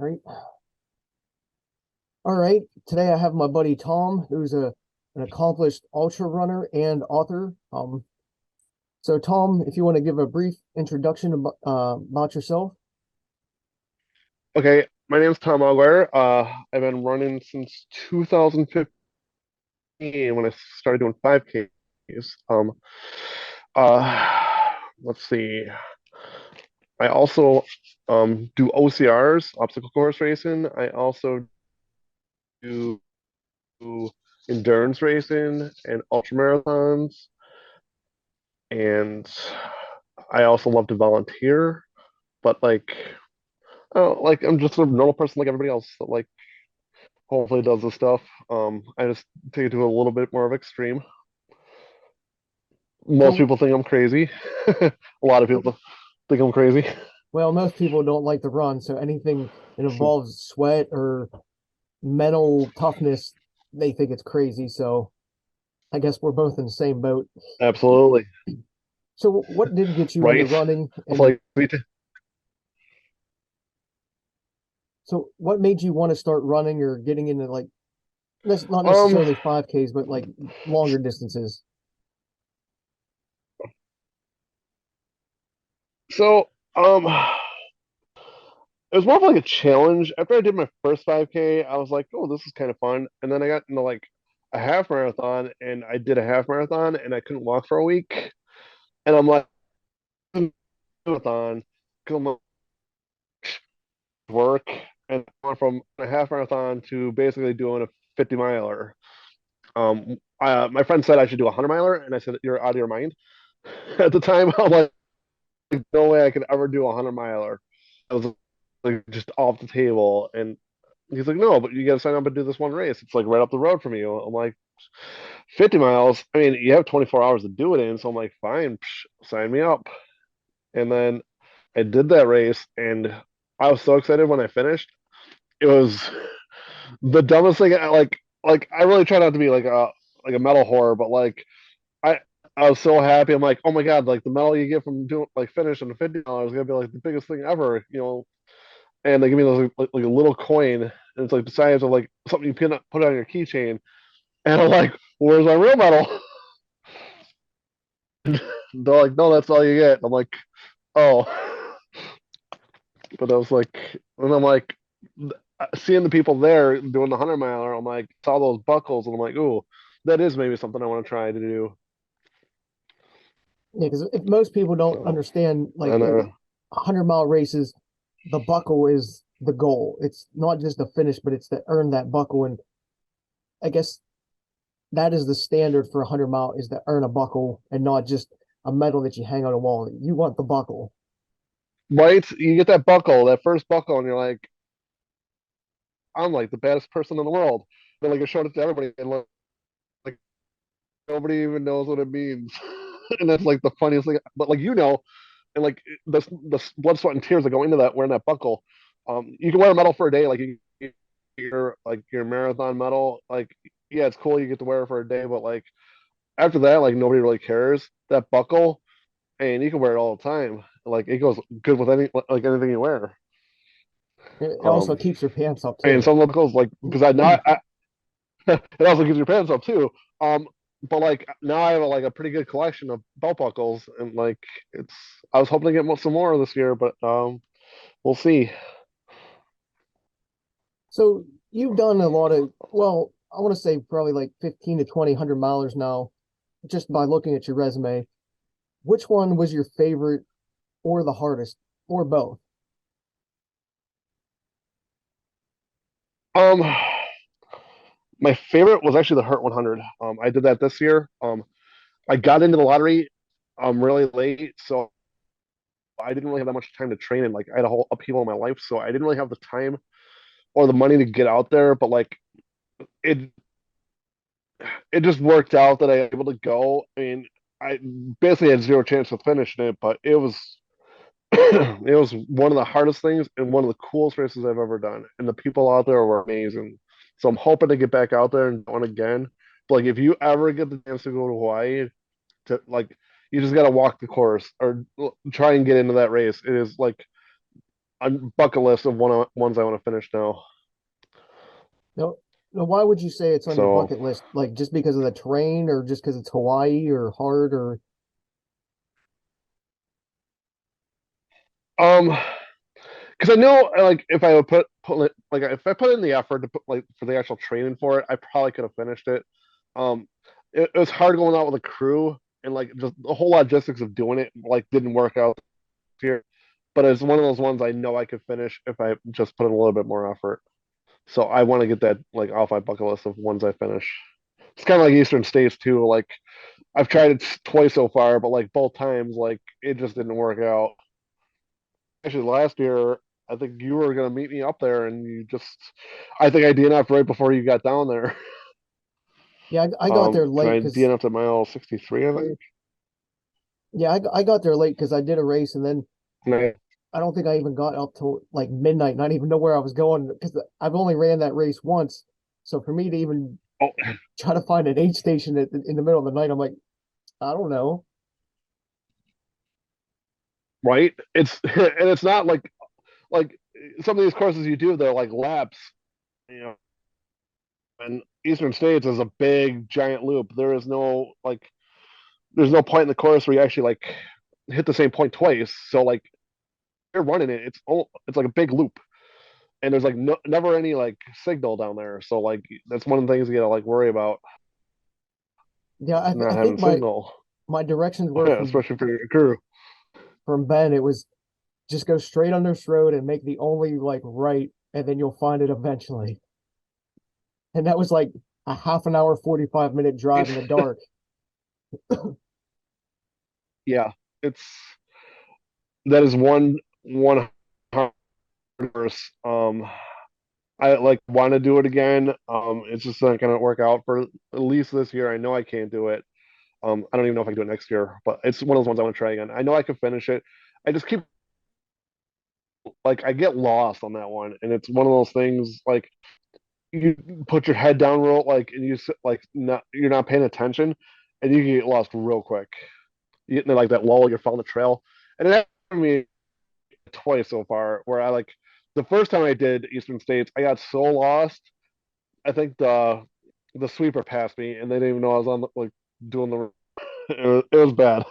right. All right. Today I have my buddy Tom, who's an accomplished ultra runner and author. So Tom, if you want to give a brief introduction about yourself. Okay, my name's Tom Alguire. I've been running since 2015 when I started doing 5Ks. Let's see. I also do OCRs, obstacle course racing. I also do endurance racing and ultra marathons, and I also love to volunteer. But I'm just a normal person like everybody else. That, hopefully does this stuff. I just take it to a little bit more of extreme. Most So, people think I'm crazy. A lot of people think I'm crazy. well, most people don't like to run, so anything that involves sweat or mental toughness, they think it's crazy. So I guess we're both in the same boat. Absolutely. So what did get you into Right? running, It's and like me too. so what made you want to start running or getting into like not Um, necessarily 5Ks, but like longer distances? so it was more of like a challenge. After I did my first 5K, I was like, oh, this is kind of fun. And then I got into like a half marathon and I did a half marathon and I couldn't walk for a week. And I'm like, marathon, because I'm like, work and I went from a half marathon to basically doing a 50 miler. My friend said I should do a 100 miler, and I said, "You're out of your mind." At the time, I'm like, "No way I could ever do a 100 miler." I was like, just off the table. And he's like, "No, but you got to sign up and do this one race. It's like right up the road from you." I'm like, "50 miles? I mean, you have 24 hours to do it in." So I'm like, "Fine, sign me up." And then I did that race, and I was so excited when I finished. It was the dumbest thing. I really try not to be like a metal whore, but I I was so happy. I'm like, oh my god, like the medal you get from doing like finish on the $50 is gonna be like the biggest thing ever, you know. And they give me those like a little coin, and it's like the size of like something you put on your keychain. And I'm like, where's my real medal? They're like, no, that's all you get. I'm like, oh. But I was like, and I'm like, seeing the people there doing the 100 miler, I'm like, saw those buckles, and I'm like, ooh, that is maybe something I want to try to do. Yeah, because if most people don't So, understand, like and 100-mile races, the buckle is the goal. It's not just the finish, but it's to earn that buckle. And I guess that is the standard for 100-mile is to earn a buckle and not just a medal that you hang on a wall. You want the buckle. right, you get that buckle, that first buckle, and you're like, I'm like the baddest person in the world. Then like I showed it to everybody, and like nobody even knows what it means. And that's like the funniest thing. But like and like the blood, sweat, and tears that go into that wearing that buckle. You can wear a medal for a day, like your marathon medal. Like, yeah, it's cool you get to wear it for a day, but like after that, like nobody really cares. That buckle, and you can wear it all the time. Like it goes good with anything you wear. It also Um, keeps your pants up and too. some buckles like because it also gives your pants up too. But like now I have like a pretty good collection of belt buckles, and like it's I was hoping to get some more this year, but we'll see. So you've done a lot of, well, I want to say probably like 15 to 20 100 milers now, just by looking at your resume. Which one was your favorite or the hardest or both? Um, my favorite was actually the Hurt 100. I did that this year. I got into the lottery really late, so I didn't really have that much time to train, and like I had a whole upheaval in my life, so I didn't really have the time or the money to get out there. But like it it just worked out that I was able to go. I mean, I basically had zero chance of finishing it, but it was it was one of the hardest things and one of the coolest races I've ever done. And the people out there were amazing. So I'm hoping to get back out there and do it again. But like if you ever get the chance to go to Hawaii, to like you just gotta walk the course or try and get into that race. It is like on bucket list of ones I want to finish now. No, no, why would you say it's on your So, bucket list? Like just because of the terrain or just because it's Hawaii or hard or um, because I know like if I would put like if I put in the effort to put like for the actual training for it, I probably could have finished it. Um, it was hard going out with a crew and like just the whole logistics of doing it like didn't work out here. But it's one of those ones I know I could finish if I just put in a little bit more effort. So I want to get that like off my bucket list of ones I finish. It's kind of like Eastern States too. Like I've tried it twice so far, but like both times, like it just didn't work out. Actually, last year, I think you were gonna meet me up there, and I think I DNF'd right before you got down there. yeah, I got there And late I because DNF'd at mile 63, I think. yeah, I got there late because I did a race and then And I, I don't think I even got up till like midnight, not even know where I was going because I've only ran that race once. So for me to even oh, try to find an aid station in the middle of the night, I'm like, I don't know. right? It's and it's not like some of these courses you do, they're like laps, you know. And Eastern States is a big giant loop. There's no point in the course where you actually like hit the same point twice. So like you're running it, it's like a big loop, and there's like never any like signal down there. So like that's one of the things you gotta like worry about Yeah, not I having think signal, my directions were especially for your crew. from Ben. It was just go straight on this road and make the only like right, and then you'll find it eventually. And that was like a half an hour, 45-minute drive in the dark. Yeah, it's that is one course. I like want to do it again. It's just not gonna work out for at least this year. I know I can't do it. I don't even know if I can do it next year, but it's one of those ones I want to try again. I know I can finish it. I just keep like I get lost on that one, and it's one of those things like you put your head down real like and like not you're not paying attention, and you can get lost real quick. You get into like that lull, you're following the trail, and it happened to me twice so far where I like the first time I did Eastern States, I got so lost. I think the sweeper passed me, and they didn't even know I was on like doing the. It was bad,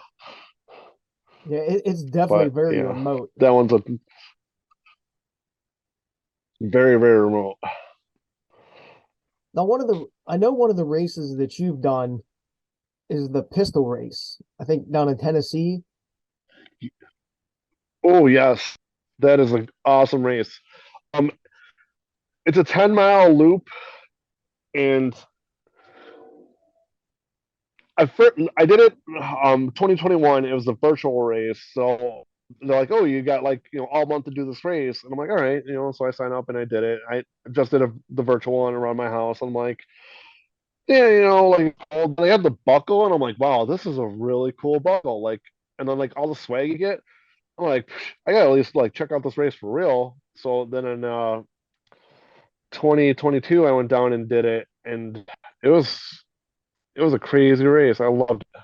Yeah, it's definitely but very yeah, remote. that one's a very remote. Now, I know one of the races that you've done is the pistol race. I think down in Tennessee. Oh yes, that is an awesome race. Um, it's a 10-mile loop, and I did it 2021. It was a virtual race, so they're like, oh, you got like all month to do this race, and I'm like, all right, so I signed up and I did it. I just did the virtual one around my house. I'm like, yeah, like they have the buckle, and I'm like, wow, this is a really cool buckle. Like, and then like all the swag you get, I'm like, I gotta at least like check out this race for real. So then in 2022, I went down and did it, and it was it was a crazy race. I loved it.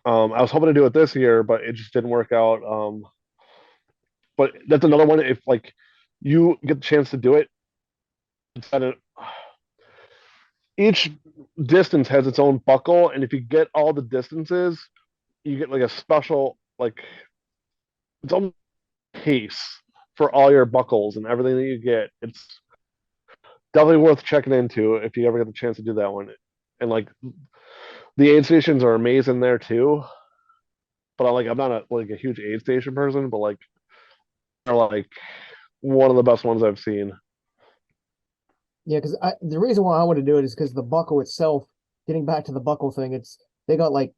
I was hoping to do it this year, but it just didn't work out. But that's another one. If like you get the chance to do it, each distance has its own buckle, and if you get all the distances, you get like a special like its own case for all your buckles and everything that you get. It's definitely worth checking into if you ever get the chance to do that one. And like the aid stations are amazing there too. But I'm not a huge aid station person, but like they're like one of the best ones I've seen. Yeah, because the reason why I want to do it is because the buckle itself. Getting back to the buckle thing, they got like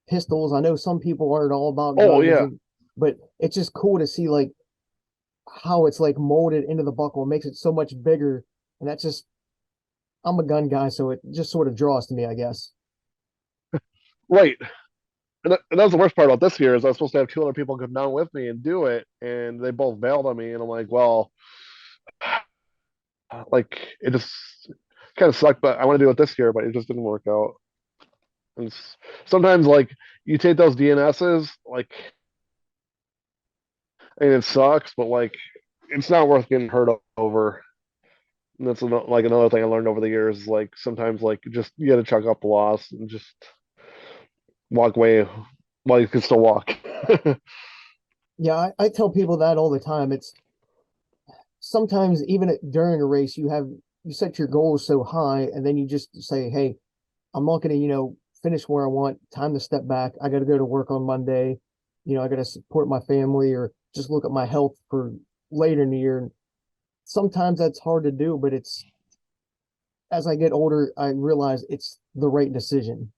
pistols. I know some people aren't all about Oh guns, yeah, but it's just cool to see like how it's like molded into the buckle. It makes it so much bigger, and that's just I'm a gun guy, so it just sort of draws to me, I guess. right. And that was the worst part about this year is I was supposed to have two other people come down with me and do it, and they both bailed on me. And I'm like, well, like it just kind of sucked, but I want to do it this year, but it just didn't work out. And sometimes like you take those DNSs, like and it sucks, but like it's not worth getting hurt over. And that's like another thing I learned over the years. Like sometimes like just you got to chuck up the loss and just walk away while you can still walk. Yeah, I tell people that all the time. It's sometimes even during a race, you set your goals so high, and then you just say, "Hey, I'm not going to, finish where I want. Time to step back. I got to go to work on Monday. I got to support my family or just look at my health for later in the year." And sometimes that's hard to do, but it's as I get older, I realize it's the right decision.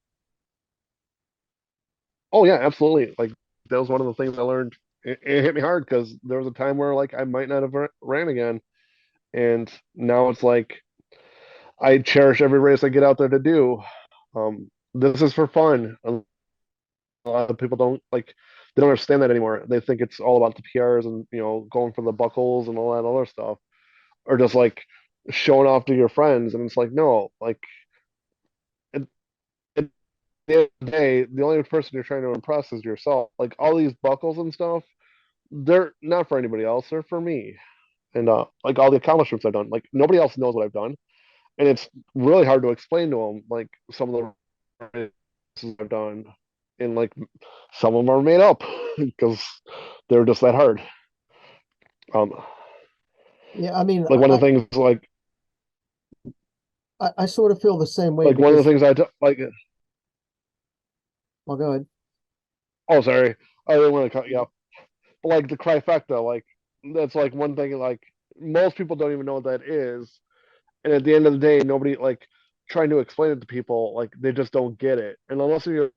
Oh yeah, absolutely. Like that was one of the things I learned. It hit me hard because there was a time where like I might not have ran again, and now it's like I cherish every race I get out there to do. This is for fun. A lot of people don't like they don't understand that anymore. They think it's all about the PRs and going for the buckles and all that other stuff, or just like showing off to your friends. And it's like no, like at, at the end of the day, the only person you're trying to impress is yourself. Like all these buckles and stuff, they're not for anybody else. They're for me. And like all the accomplishments I've done, like nobody else knows what I've done, and it's really hard to explain to them like some of the races I've done, and like some of them are made up because they're just that hard. Um, Yeah, I mean, like one of the things, I sort of feel the same way like one of the because, things like. well, go ahead. Oh, sorry, I didn't want to cut you off. But like the trifecta, like that's like one thing. Like most people don't even know what that is, and at the end of the day, nobody like trying to explain it to people. Like they just don't get it, and unless you're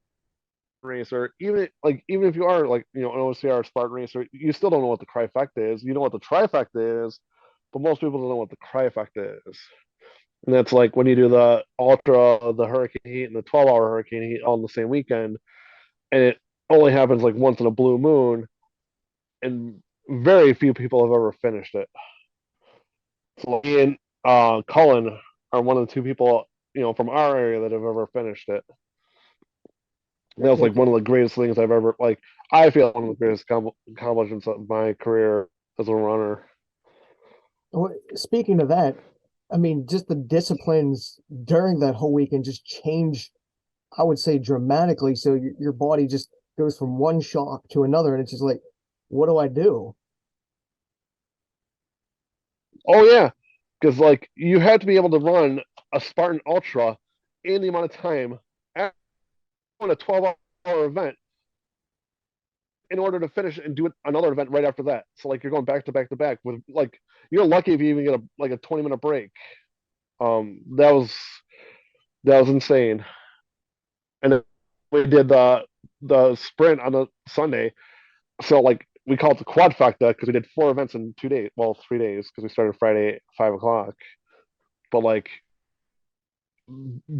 racer, even if you are like an OCR Spartan racer, you still don't know what the trifecta is. You know what the trifecta is, but most people don't know what the trifecta is. And that's like when you do the ultra, the hurricane heat, and the 12-hour hurricane heat all in the same weekend, and it only happens like once in a blue moon, and very few people have ever finished it. So me and Cullen are one of the two people from our area that have ever finished it. That was Yeah, like one of the greatest things I've ever like. I feel one of the greatest accomplishments of my career as a runner. speaking of that, I mean, just the disciplines during that whole weekend just change, I would say, dramatically. So your body just goes from one shock to another, and it's just like, what do I do? Oh yeah, because like you had to be able to run a Spartan Ultra in the amount of time on a 12-hour event in order to finish and do another event right after that. So like you're going back to back to back with like you're lucky if you even get a 20-minute break. That was insane. And then we did the sprint on the Sunday. So like we call it the quadfecta because we did 4 events in 2 days. Well, 3 days because we started Friday at 5 o'clock. But like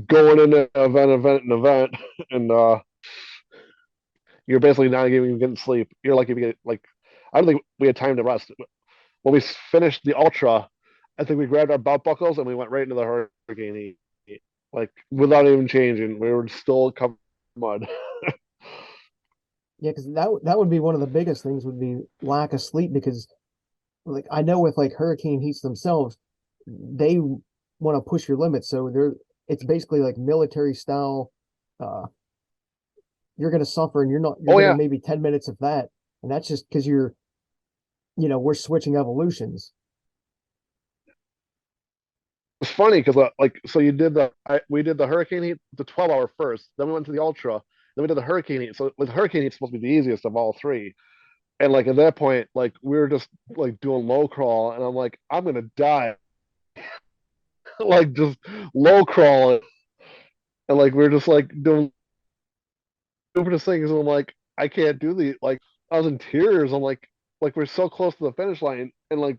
going into event, and you're basically not even getting sleep. You're like if you get like I don't think we had time to rest. When we finished the ultra, I think we grabbed our belt buckles and we went right into the hurricane heat, like without even changing. We were still covered in mud. Yeah, because that would be one of the biggest things would be lack of sleep because like I know with like hurricane heats themselves, they want to push your limits. So it's basically like military style. Uh, you're going to suffer, and you're Oh going to yeah, maybe 10 minutes of that, and that's just because we're switching evolutions. it's funny because like so you did we did the hurricane heat, the 12-hour first, then we went to the ultra, then we did the hurricane heat. So with hurricane heat, it's supposed to be the easiest of all three. And like at that point, like we were just like doing low crawl, and I'm like, I'm gonna die, like just low crawling, and like we are just like doing stupidest things, and I'm like, I can't do the like I was in tears. I'm like we're so close to the finish line, and like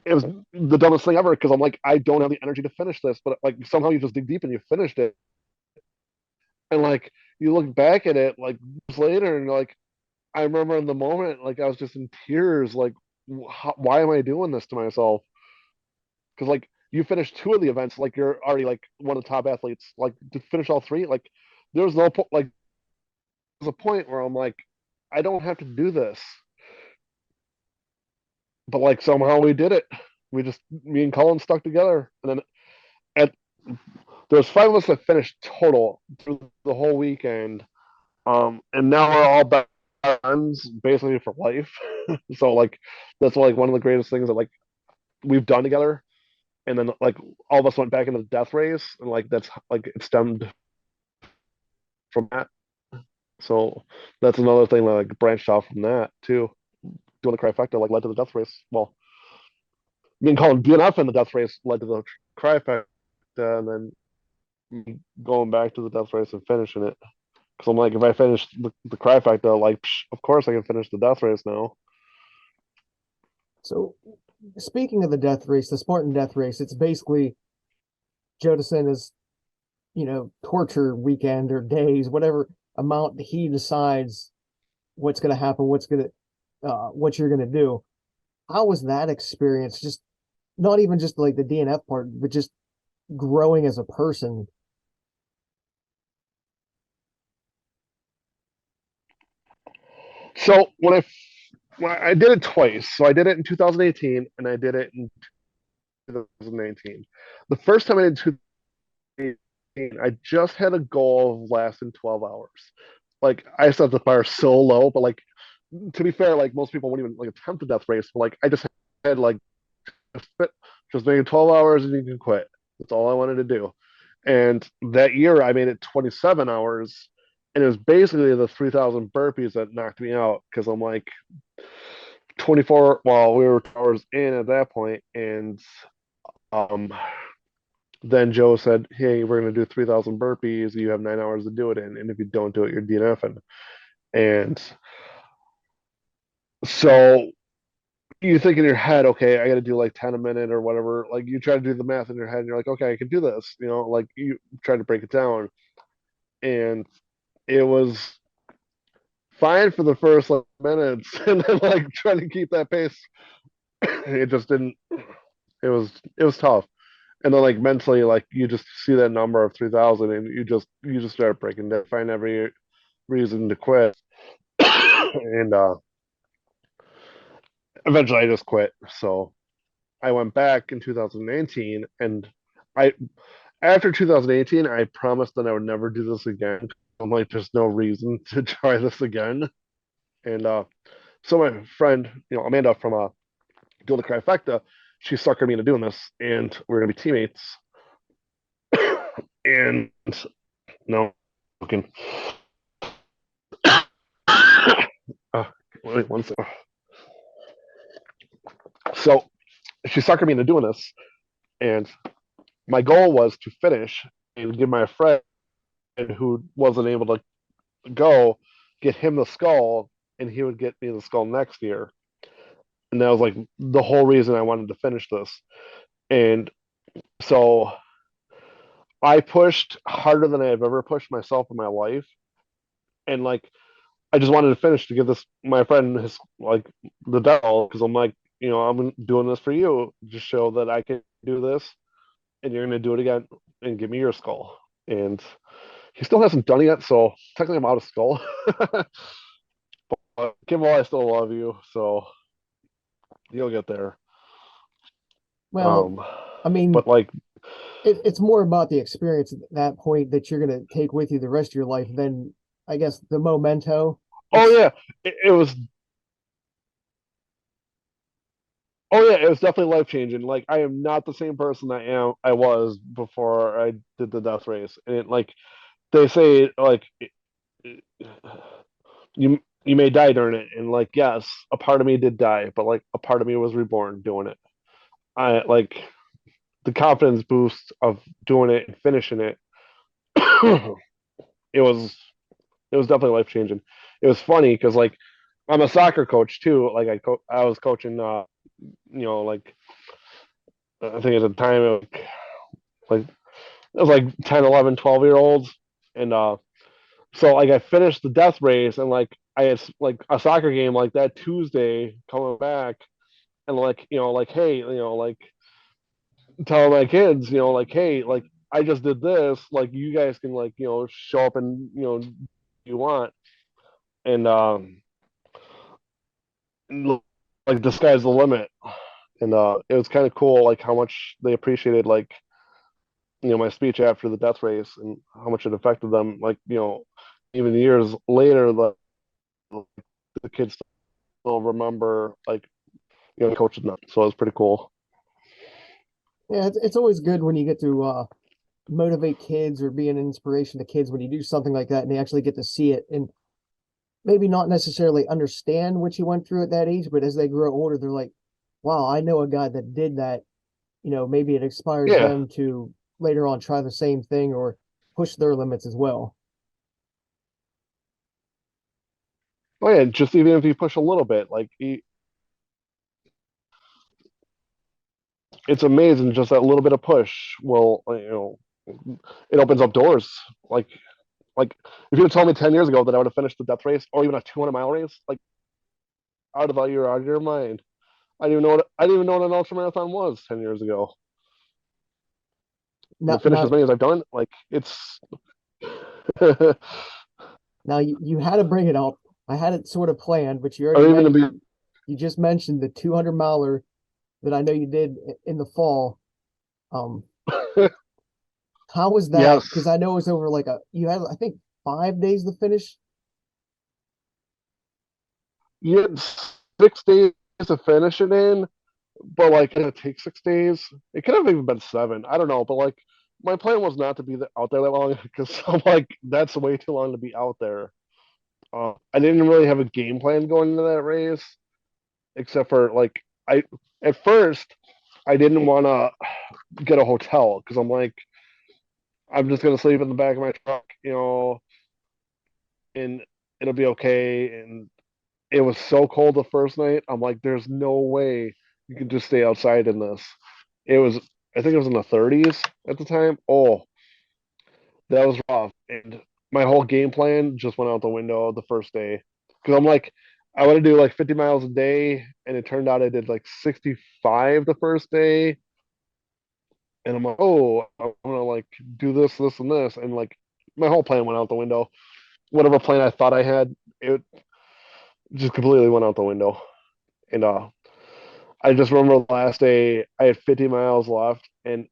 it was the dumbest thing ever because I'm like, I don't have the energy to finish this, but like somehow you just dig deep and you finished it, and like you look back at it like years later, and like I remember in the moment, like I was just in tears, like why am I doing this to myself? Because like you finished two of the events, like you're already like one of the top athletes. Like to finish all three, like there's no like there's a point where I'm like, I don't have to do this. but like somehow we did it. We just me and Cullen stuck together, and then at there was five of us that finished total through the whole weekend. And now we're all best friends basically for life. So like that's like one of the greatest things that like we've done together. And then like all of us went back into the death race, and like that's like it stemmed from that. So that's another thing that like branched off from that too. Doing the trifecta like led to the death race. Well, me and Colin DNF in the death race led to the trifecta, and then going back to the death race and finishing it. Because I'm like, if I finish the trifecta, like, of course I can finish the death race now. So speaking of the death race, the Spartan death race, it's basically Jodison is, torture weekend or days, whatever amount he decides what's going to happen, what you're going to do. How was that experience? Just not even just like the DNF part, but just growing as a person. So when I did it twice, so I did it in 2018 and I did it in 2019. The first time I did 2018, I just had a goal of lasting 12 hours. Like I set the bar so low, but like to be fair, like most people wouldn't even like attempt a death race. But like I just had like just making 12 hours and you can quit. That's all I wanted to do. And that year I made it 27 hours. And it was basically the 3,000 burpees that knocked me out because I'm like 24, well, we were hours in at that point. And um, then Joe said, hey, we're going to do 3,000 burpees. You have 9 hours to do it in. And if you don't do it, you're DNFing. And so you think in your head, okay, I got to do like 10 a minute or whatever. Like you try to do the math in your head and you're like, okay, I can do this. Like you try to break it down. And it was fine for the first like minutes. And then like trying to keep that pace, it just didn't, it was tough. And then like mentally, like you just see that number of 3,000 and you just start breaking down, find every reason to quit. And eventually I just quit. So I went back in 2019 and I after 2018 I promised that I would never do this again. I'm like there's no reason to try this again. And so my friend, Amanda from Doing the Trifecta, she suckered me into doing this and we're gonna be teammates. And no, okay. Uh, wait one second. So she suckered me into doing this, and my goal was to finish and give my friend who wasn't able to go get him the skull, and he would get me the skull next year. And that was like the whole reason I wanted to finish this. And so I pushed harder than I have ever pushed myself in my life, and like I just wanted to finish to give this my friend his like the devil because I'm like I'm doing this for you to show that I can do this and you're gonna do it again and give me your skull. And he still hasn't done it yet, so technically I'm out of skull. But Kimball, I still love you, so you'll get there. Well, Um, I mean, but like, it's more about the experience at that point that you're going to take with you the rest of your life than, I guess, the memento. oh It's yeah, it was. Oh yeah, it was definitely life changing. Like I am not the same person I was before I did the death race, and like they say, like you may die during it, and like yes, a part of me did die, but like a part of me was reborn doing it. I like the confidence boost of doing it and finishing it. it was it was definitely life changing. It was funny because like I'm a soccer coach too. Like I was coaching like I think at the time it was like 10, 11, 12 year olds. And so like I finished the death race and like I had like a soccer game like that Tuesday coming back and like like hey like telling my kids like hey like I just did this like you guys can like show up and you want. And like the sky's the limit. And it was kind of cool, like how much they appreciated, like my speech after the death race and how much it affected them. Like even years later, the kids still remember like coaching them. So it was pretty cool. Yeah, it's always good when you get to motivate kids or be an inspiration to kids when you do something like that and they actually get to see it and maybe not necessarily understand what you went through at that age, but as they grow older, they're like, wow, I know a guy that did that. Maybe it inspires Yeah. them to later on try the same thing or push their limits as well. Oh yeah, just even if you push a little bit, like it's amazing. Just that little bit of push will, it opens up doors. Like if you had told me 10 years ago that I would have finished the death race or even a 200-mile race, like I would have thought you were out of your mind. I didn't even know what an ultra marathon was 10 years ago. And Now, to finish now, as many as I've done, like it's now you had to bring it up. I had it sort of planned, but you already or even to mentioned be you just mentioned the 200 miler that I know you did in the fall. Um, how was that? yes. Because I know it was over like you had I think 5 days to finish. You had 6 days to finish it in, but like it take 6 days. It could have even been seven. I don't know, but like my plan was not to be out there that long because I'm like that's way too long to be out there. I didn't really have a game plan going into that race, except for like I at first I didn't want to get a hotel because I'm like I'm just gonna sleep in the back of my truck, and it'll be okay. And it was so cold the first night. I'm like, there's no way you can just stay outside in this. It was, I think it was in the 30s at the time. Oh, that was rough. And my whole game plan just went out the window the first day. Because I'm like, I want to do like 50 miles a day. And it turned out I did like 65 the first day. And I'm like, oh, I'm going to like do this, this, and this. And like my whole plan went out the window. Whatever plan I thought I had, it just completely went out the window. And I just remember the last day I had 50 miles left and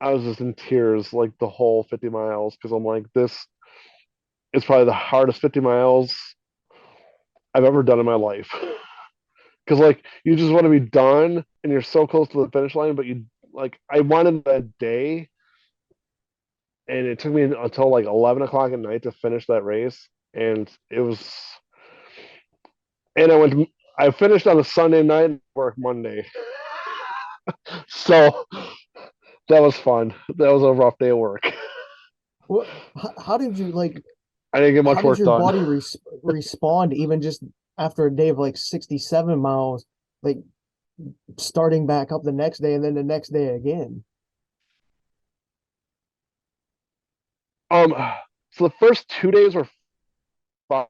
I was just in tears like the whole 50 miles because I'm like, this is probably the hardest 50 miles I've ever done in my life. Because like you just want to be done and you're so close to the finish line, but you like I wanted that day and it took me until like 11 o'clock at night to finish that race. And it was, and I finished on a Sunday night and worked Monday. So that was fun. That was a rough day of work. What? How did you like? I didn't get How much did work your done. body respond even just after a day of like 67 miles, like starting back up the next day and then the next day again? Um, so the first 2 days were fine.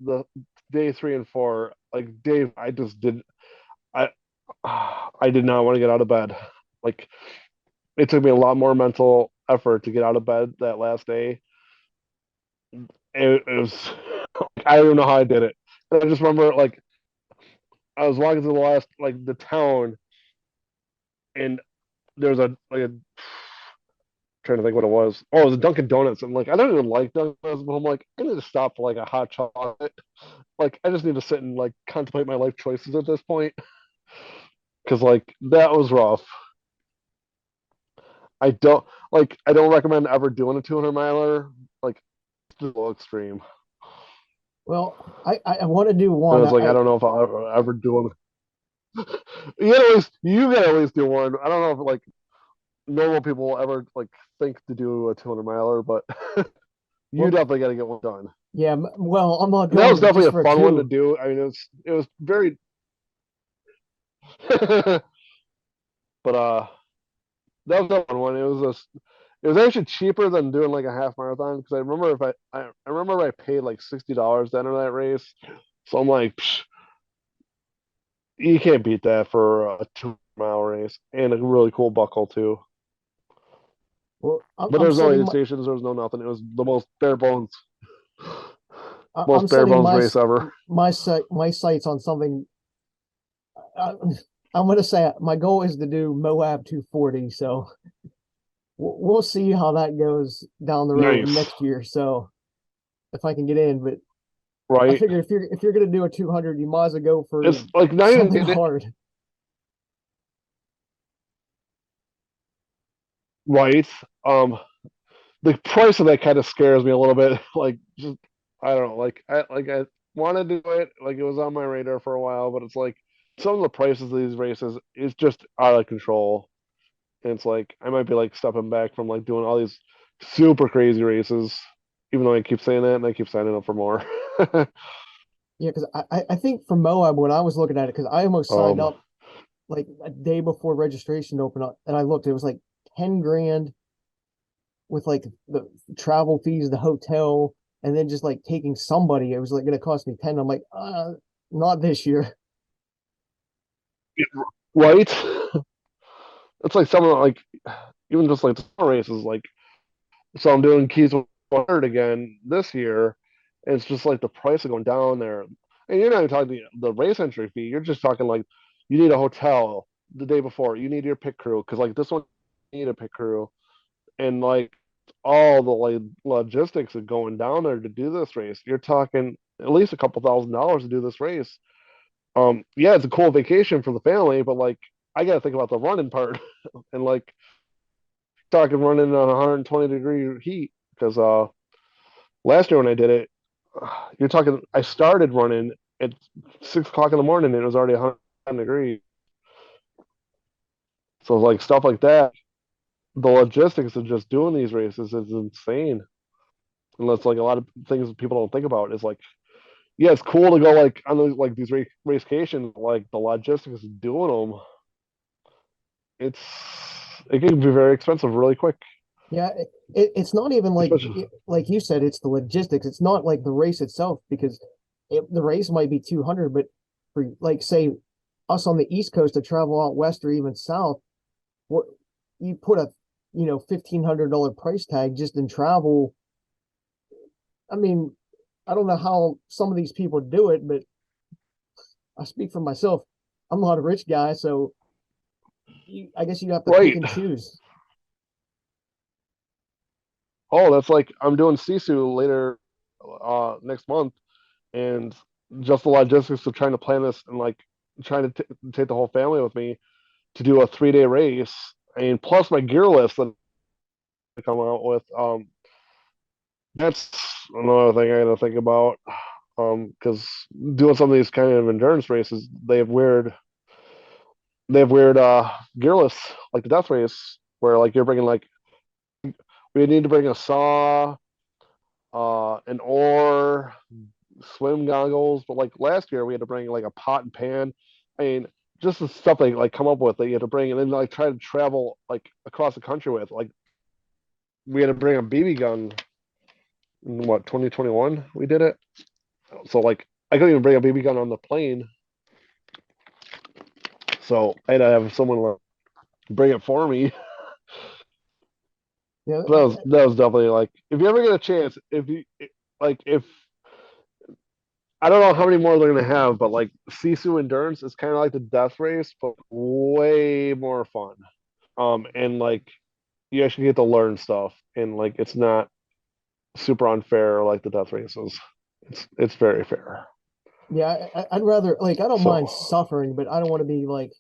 The day three and four, like Dave, I just did I I did not want to get out of bed. Like it took me a lot more mental effort to get out of bed that last day. It was I don't even know how I did it. I just remember like I was walking through the last like the town and there was a like a trying to think what it was. Oh, it was a Dunkin' Donuts. I'm like, I don't even like Dunkin' Donuts, but I'm like, I need to stop for like a hot chocolate. Like, I just need to sit and like contemplate my life choices at this point because like that was rough. I don't I don't recommend ever doing a 200 miler. Like, it's a little extreme. Well, I want to do And one. it's like I don't know if I'll ever do one. You gotta at least do one. I don't know if like normal people will ever like think to do a 200 miler, but you Well, definitely got to get one done. yeah. Well, I'm not And that was going definitely just a for fun one to two. do. I mean, it was very, but that was that one. It was actually cheaper than doing like a half marathon because I remember if I remember I paid like $60 to enter that race, so I'm like, psh, you can't beat that for a 2 mile race and a really cool buckle too. Well, I'm, But I'm there's no setting aid stations, there was no nothing. It was the I'm most bare setting bones race ever. my sights on something I, I'm gonna say my goal is to do Moab 240. So we'll see how that goes down the road Nice, next year. So if I can get in, but I right? figure if you're gonna do a 200, you might as well go for It's like not something even hard. right. Um, the price of that kind of scares me a little bit. Like, just I don't know. I want to do it. Like, it was on my radar for a while, but it's like some of the prices of these races is just out of control. And it's like I might be like stepping back from like doing all these super crazy races, even though I keep saying that and I keep signing up for more. Yeah, because I think for Moab when I was looking at it, because I almost signed um, up like a day before registration opened up, and I looked, it was like 10 grand with like the travel fees, the hotel, and then just like taking somebody. It was like going to cost me 10. I'm like, not this year. right? It's like some of like even just like the summer races, like so I'm doing Keys 100 again this year. And it's just like the price of going down there. And you're not even talking the race entry fee. You're just talking like you need a hotel the day before. You need your pit crew because like this one you need a pit crew and like all the like logistics of going down there to do this race. You're talking at least a couple $1,000s to do this race. Yeah, it's a cool vacation for the family, but like I got to think about the running part and like talking running on 120-degree heat because last year when I did it, you're talking. I started running at 6 o'clock in the morning and it was already 100 degrees. So like stuff like that, the logistics of just doing these races is insane. And that's like a lot of things people don't think about. Is like, yeah, it's cool to go like on those like these racecations, like the logistics of doing them. It's it can be very expensive really quick, Yeah, it's not even like especially like you said, it's the logistics. It's not like the race itself because the race might be 200, but for like say us on the East Coast to travel out west or even south, what you put a $1,500 price tag just in travel. I mean, I don't know how some of these people do it, but I speak for myself. I'm not a rich guy, so I guess you have to pick right. and choose. Oh, that's like I'm doing Sisu later next month, and just the logistics of trying to plan this and like trying to take the whole family with me to do a 3 day race, and plus my gear list that I come out with. That's another thing I got to think about. Because doing some of these kind of endurance races, they have weird gear lists like the death race where like you're bringing like we need to bring a saw, an oar, swim goggles. But like last year, we had to bring like a pot and pan. I mean, just the stuff they like come up with that you had to bring, and then like try to travel like across the country with. Like we had to bring a BB gun in what 2021 we did it. So like I couldn't even bring a BB gun on the plane, so I had to have someone like, bring it for me. Yeah, That was definitely like if you ever get a chance, if you like if I don't know how many more they're gonna have, but like Sisu Endurance is kind of like the death race, but way more fun. And like you actually get to learn stuff, and like it's not super unfair like the death races. It's very fair. yeah. I'd rather like I don't So mind suffering, but I don't want to be like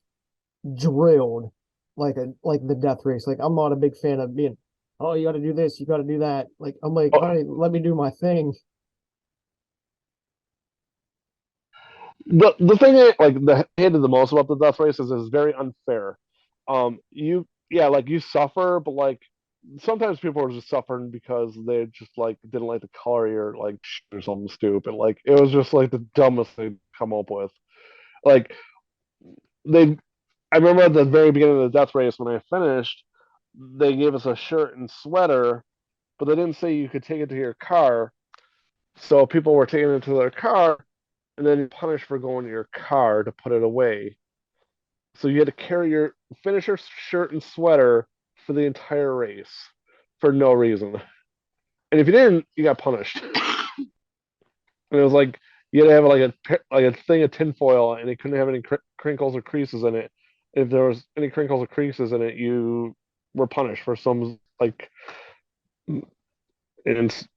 drilled like the death race. Like I'm not a big fan of being, oh, you got to do this, you got to do that. Like I'm like, all oh, right, let me do my thing. the thing is, like the hated the most about the death races is very unfair. You yeah, like you suffer, but like sometimes people are just suffering because they just like didn't like the color of your like or something stupid. Like it was just like the dumbest thing to come up with. Like they I remember at the very beginning of the death race when I finished, they gave us a shirt and sweater, but they didn't say you could take it to your car. So people were taking it to their car and then punished for going to your car to put it away. So you had to carry your finisher shirt and sweater for the entire race for no reason. And if you didn't, you got punished. And it was like You had to have like a thing of tinfoil, and it couldn't have any crinkles or creases in it. If there was any crinkles or creases in it, you were punished for some like, and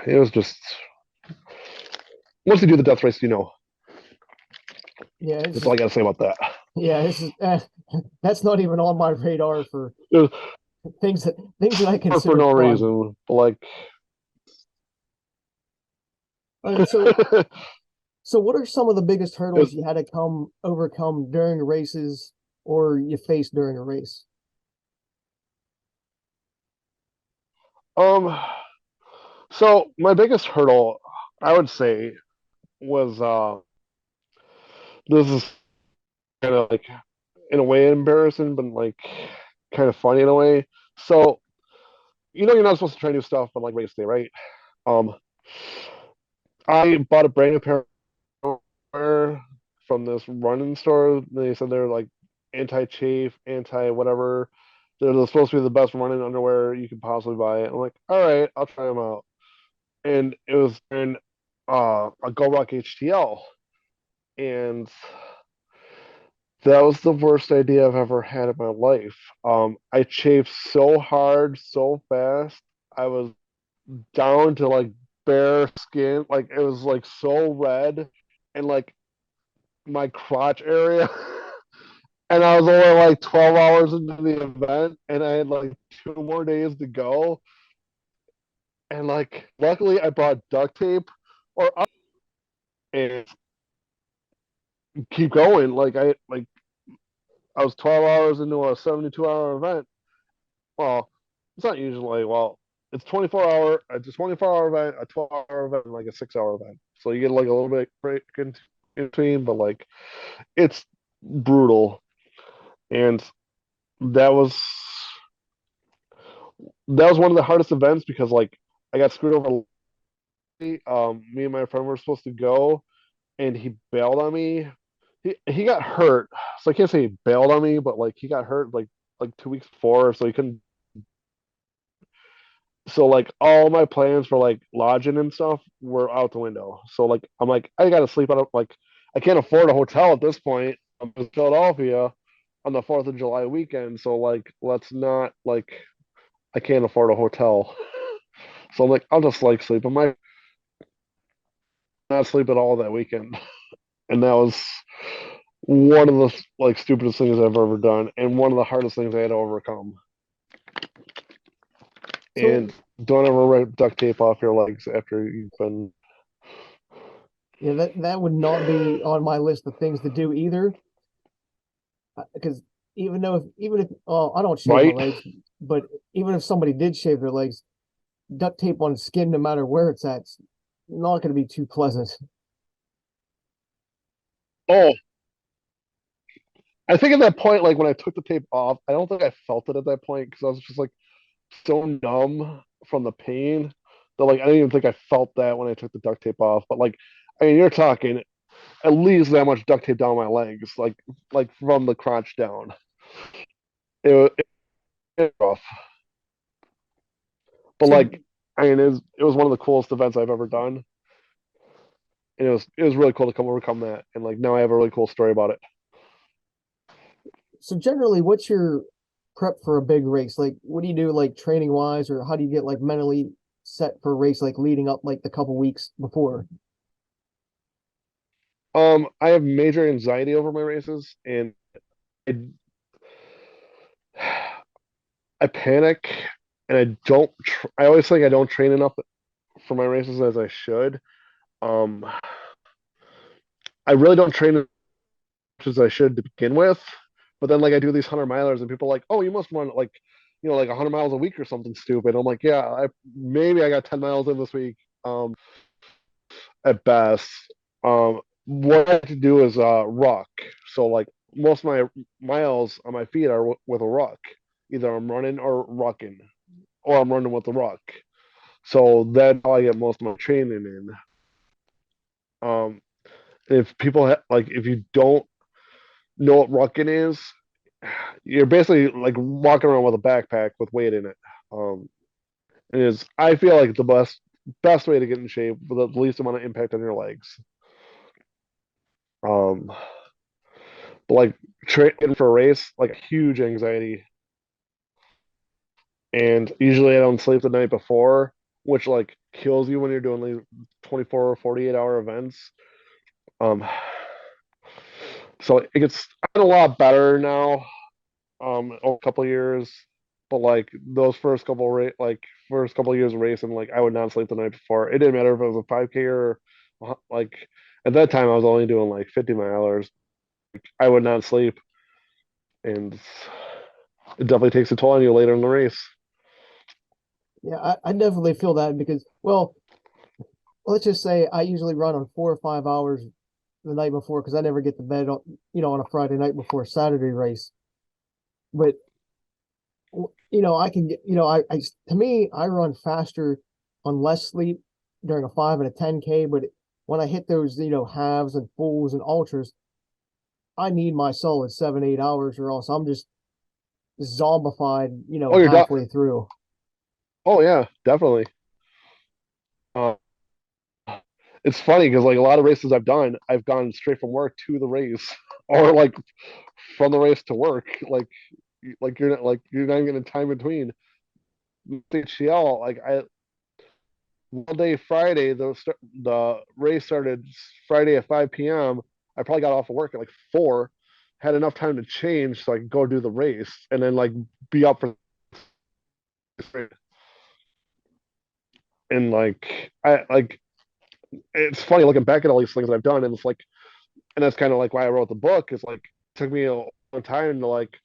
it was just once you do the death race, you know. Yeah, it's That's all just I gotta say about that. yeah, this is that's not even on my radar for It was things that I hard for consider no fun. reason, but like, And so what are some of the biggest hurdles it you had to come overcome during races or you faced during a race? um. So my biggest hurdle, I would say, was this is kind of like in a way embarrassing, but like kind of funny in a way. So you're not supposed to try new stuff on like race day, right? Um, I bought a brand new pair of underwear from this running store. They said they're like anti-chafe, anti whatever. They're supposed to be the best running underwear you could possibly buy. I'm like, all right, I'll try them out. And it was in a Go Rock HTL, and that was the worst idea I've ever had in my life. I chafed so hard, so fast. I was down to like bare skin. Like it was like so red and like my crotch area. And I was only like 12 hours into the event and I had like 2 more days to go. And like luckily I brought duct tape or and keep going. I was 12 hours into a 72-hour event. Well, it's not usually, well, it's 24 hour, it's a 24-hour event, a 12-hour event, and like a 6 hour event. So you get like a little bit break in between, but like it's brutal. And that was that was one of the hardest events because like I got screwed over. Me and my friend were supposed to go, and he bailed on me. He got hurt, so I can't say he bailed on me, but like he got hurt like 2 weeks before, so he couldn't. So like all my plans for like lodging and stuff were out the window. So like I'm like I gotta sleep out of like I can't afford a hotel at this point. I'm in Philadelphia on the 4th of July weekend, so like let's not like I can't afford a hotel. So I'm like I'll just like sleep. I might not sleep at all that weekend, and that was one of the like stupidest things I've ever done, and one of the hardest things I had to overcome. So And don't ever rip duct tape off your legs after you've been. yeah, that would not be on my list of things to do either. Because even if I don't shave my Right? legs, but even if somebody did shave their legs, duct tape on skin, no matter where it's at, it's not going to be too pleasant. Oh, I think at that point, like when I took the tape off, I don't think I felt it at that point because I was just like so numb from the pain that like I didn't even think I felt that when I took the duct tape off. But like, I mean, you're talking at least that much duct tape down my legs, like from the crotch down. It was rough, but So like, I mean, it was one of the coolest events I've ever done, and it was really cool to come overcome that, and like now I have a really cool story about it. so generally, what's your prep for a big race? Like, what do you do, like training wise, or how do you get like mentally set for a race, like leading up like the couple weeks before? I have major anxiety over my races, and I I panic and I don't. I always think I don't train enough for my races as I should. Um, I really don't train as much as I should to begin with. But then like I do these 100 milers and people are like, oh, you must run like like 100 miles a week or something stupid. I'm like, yeah, maybe I got 10 miles in this week at best. What I like to do is ruck. So like most of my miles on my feet are with a ruck. Either I'm running or rucking, or I'm running with a ruck. So that's how I get most of my training in. Um, if people like, if you don't know what rucking is, you're basically like walking around with a backpack with weight in it. Um, it is. I feel like the best. best way to get in shape with the least amount of impact on your legs. Um, but like training for a race, like huge anxiety, and usually I don't sleep the night before, which like kills you when you're doing like 24 or 48-hour events. Um, so it gets a lot better now, over a couple of years, but like those first couple of years of racing, like I would not sleep the night before. It didn't matter if it was a 5K or like at that time I was only doing like 50 milers. I would not sleep, and it definitely takes a toll on you later in the race. Yeah, I definitely feel that because, well, let's just say I usually run on 4 or 5 hours the night before because I never get to bed on, on a Friday night before a Saturday race. But I can get, I to me, I run faster on less sleep during a 5 and a 10K. But when I hit those, halves and fulls and ultras, I need my solid 7, 8 hours, or else I'm just zombified, Oh, you're done. halfway through. Oh yeah, definitely. Uh, it's funny because like a lot of races I've done, I've gone straight from work to the race, or like from the race to work. You're not even getting time between. HCL, like I all day Friday, the race started Friday at 5 p.m. I probably got off of work at like 4, had enough time to change so I could go do the race and then like be up for, and like I like it's funny looking back at all these things that I've done, and it's like, and that's kind of like why I wrote the book. Is like it took me a long time to like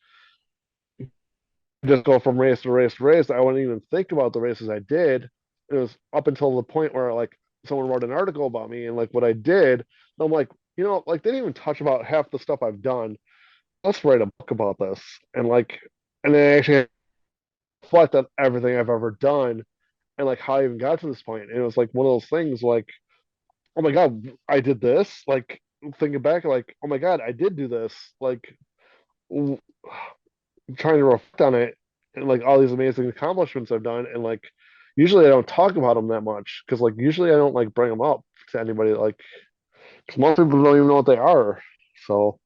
just go from race to race to race. I wouldn't even think about the races I did. It was up until the point where like someone wrote an article about me and like what I did. And I'm like, like they didn't even touch about half the stuff I've done. Let's write a book about this. And like, and then I actually reflect on everything I've ever done and like how I even got to this point. And it was like one of those things like, oh my God, I did this. Like thinking back, like, oh my God, I did do this. Like trying to reflect on it and like all these amazing accomplishments I've done, and like usually I don't talk about them that much because like usually I don't like bring them up to anybody, like because most people don't even know what they are. So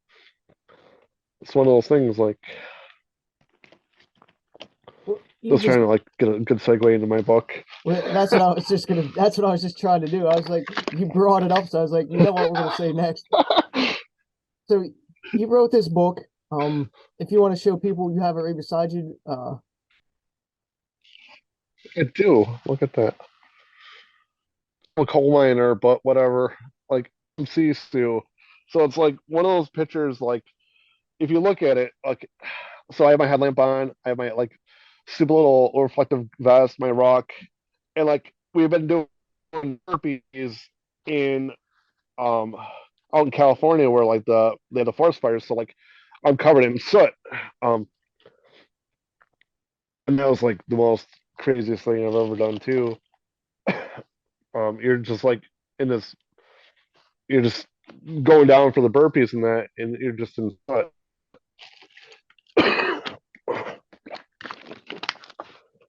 it's one of those things. Like Well, you just just trying to like get a good segue into my book. well, that's what I was just trying to do. I was like, you brought it up, so I was like, you know what we're gonna say next. So you wrote this book. If you want to show people you have it right beside you, I do. Look at that. I'm a coal miner, but whatever. Like I'm ceased to. So it's like one of those pictures. Like if you look at it, like so I have my headlamp on. I have my like super little reflective vest, my rock, and like we've been doing burpees in um out in California where like they had the forest fires, so like I'm covered in soot. Um, and that was like the most craziest thing I've ever done too. You're just like in this, you're just going down for the burpees and that, and you're just in soot.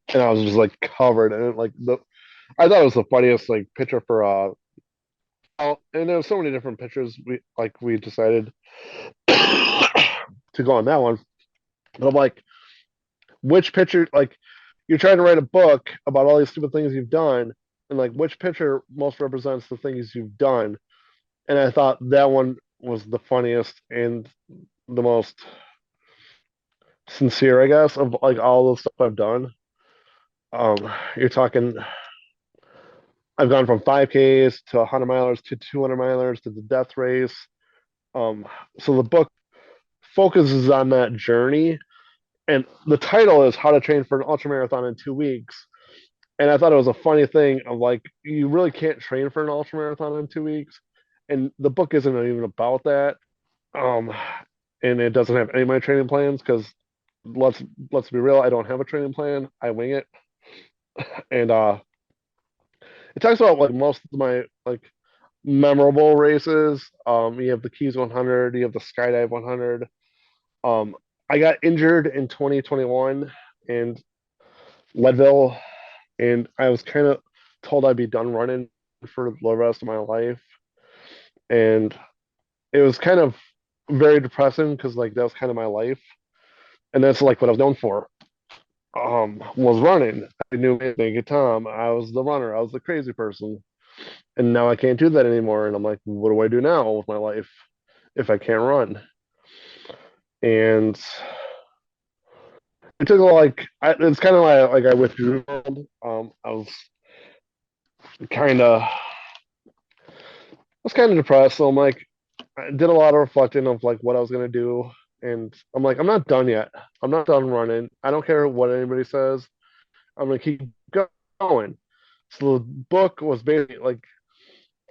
And I was just like covered in it. Like I thought it was the funniest like picture for and there were so many different pictures we decided to go on that one. But I'm like, which picture like you're trying to write a book about all these stupid things you've done, and like which picture most represents the things you've done? And I thought that one was the funniest and the most sincere, I guess, of like all the stuff I've done. You're talking I've gone from 5Ks to 100 milers to 200 milers to the death race. Um, so the book focuses on that journey, and the title is "How to Train for an Ultra Marathon in 2 weeks." And I thought it was a funny thing of like you really can't train for an ultra marathon in 2 weeks, and the book isn't even about that. Um, and it doesn't have any of my training plans because let's let's be real, I don't have a training plan. I wing it, and it talks about like most of my like memorable races. You have the Keys 100, you have the Skydive 100. Um, I got injured in 2021 in Leadville, and I was kind of told I'd be done running for the rest of my life, and it was kind of very depressing because like that was kind of my life, and that's like what I was known for. Was running. I knew Thank you, Tom. I was the runner. I was the crazy person, and now I can't do that anymore. And I'm like, what do I do now with my life if I can't run? And it took it's kind of like I withdrew. I kind of was kind of depressed. So I'm like, I did a lot of reflecting of like what I was gonna do, and I'm like, I'm not done yet. I'm not done running. I don't care what anybody says. I'm gonna keep going. So the book was basically like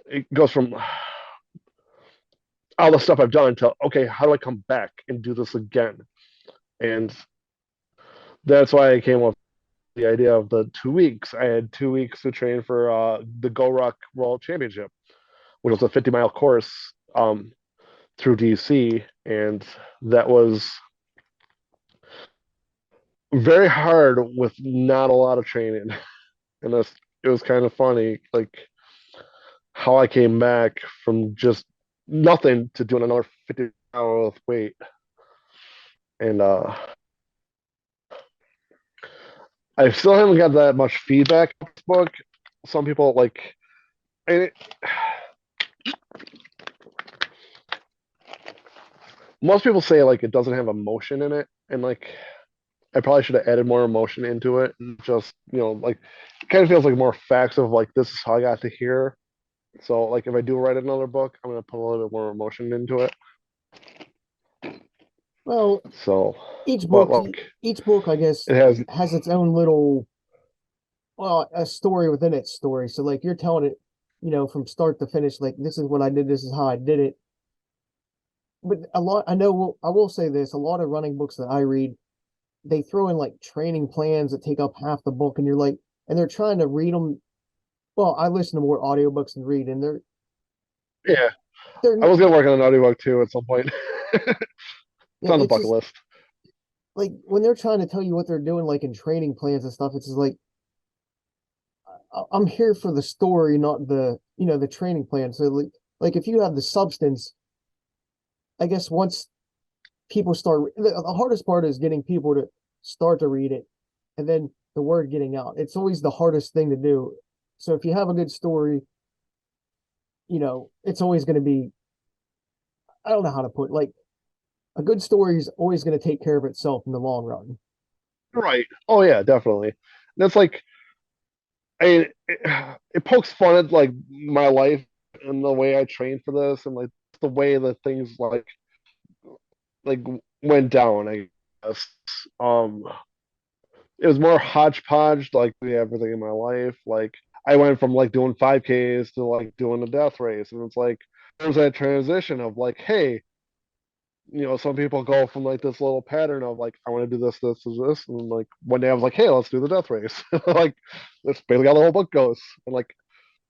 it goes from all the stuff I've done to okay, how do I come back and do this again? And that's why I came up with the idea of the 2 weeks. I had 2 weeks to train for the Go Rock World Championship, which was a 50-mile course through DC, and that was very hard with not a lot of training. And it was kind of funny, like how I came back from just nothing to doing another 50 hours with weight. And I still haven't got that much feedback on this book. Some people like, and most people say like it doesn't have emotion in it, and like I probably should have added more emotion into it. And just like it kind of feels like more facts of like this is how I got to here. So like if I do write another book, I'm gonna put a little bit more emotion into it. Well, So, each but book, like each book, I guess, it has, has its own little, well, a story within its story. So like you're telling it, from start to finish, like this is what I did, this is how I did it. But a lot, I know, I will say this, a lot of running books that I read, they throw in like training plans that take up half the book, and you're like, and they're trying to read them. Well, I listen to more audiobooks than read, and yeah. I they're, was gonna work on an audiobook too at some point. It's on the it's bucket just list. like when they're trying to tell you what they're doing, like in training plans and stuff, it's just like, I'm here for the story, not the training plan. So like if you have the substance, I guess once people start, the hardest part is getting people to start to read it, and then the word getting out. It's always the hardest thing to do. So if you have a good story, it's always going to be, I don't know how to put, like, a good story is always going to take care of itself in the long run. Right. Oh yeah, definitely. That's like it pokes fun at like my life and the way I trained for this and like the way that things like went down, I guess. Um it was more hodgepodge like everything in my life. Like I went from like doing 5Ks to like doing a death race. And it's like there's that transition of like, hey, some people go from like this little pattern of like, I want to do this. And like one day I was like, hey, let's do the death race. Like that's basically how the whole book goes. And like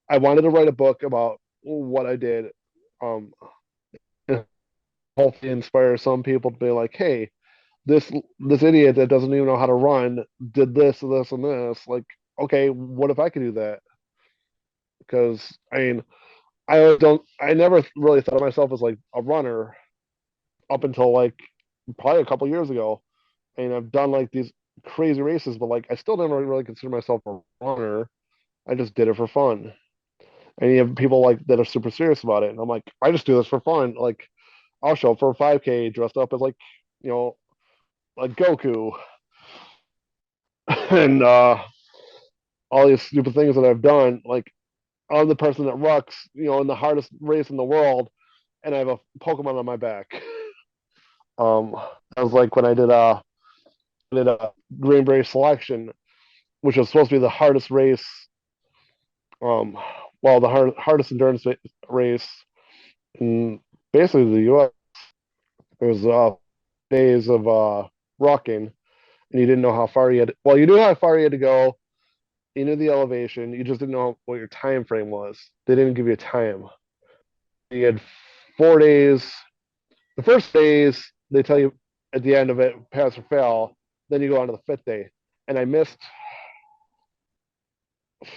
I wanted to write a book about what I did. Um, and hopefully inspire some people to be like, hey, this this idiot that doesn't even know how to run did this and this and this. Like, okay, what if I could do that? Because I mean, I never really thought of myself as like a runner up until like probably a couple years ago. And I've done like these crazy races, but like I still never really consider myself a runner. I just did it for fun. And you have people like that are super serious about it. And I'm like, I just do this for fun. Like I'll show up for a 5K dressed up as like, you know, like Goku and all these stupid things that I've done. Like I'm the person that rucks, in the hardest race in the world, and I have a Pokemon on my back. Um, that was like when I did a Green Beret selection, which was supposed to be the hardest race. Um, well, the hardest endurance race in basically the U.S. It was days of rocking, and you didn't know how far you had. Well, you knew how far you had to go. You knew the elevation. You just didn't know what your time frame was. They didn't give you a time. You had 4 days. The first days they tell you at the end of it, pass or fail. Then you go on to the fifth day, and I missed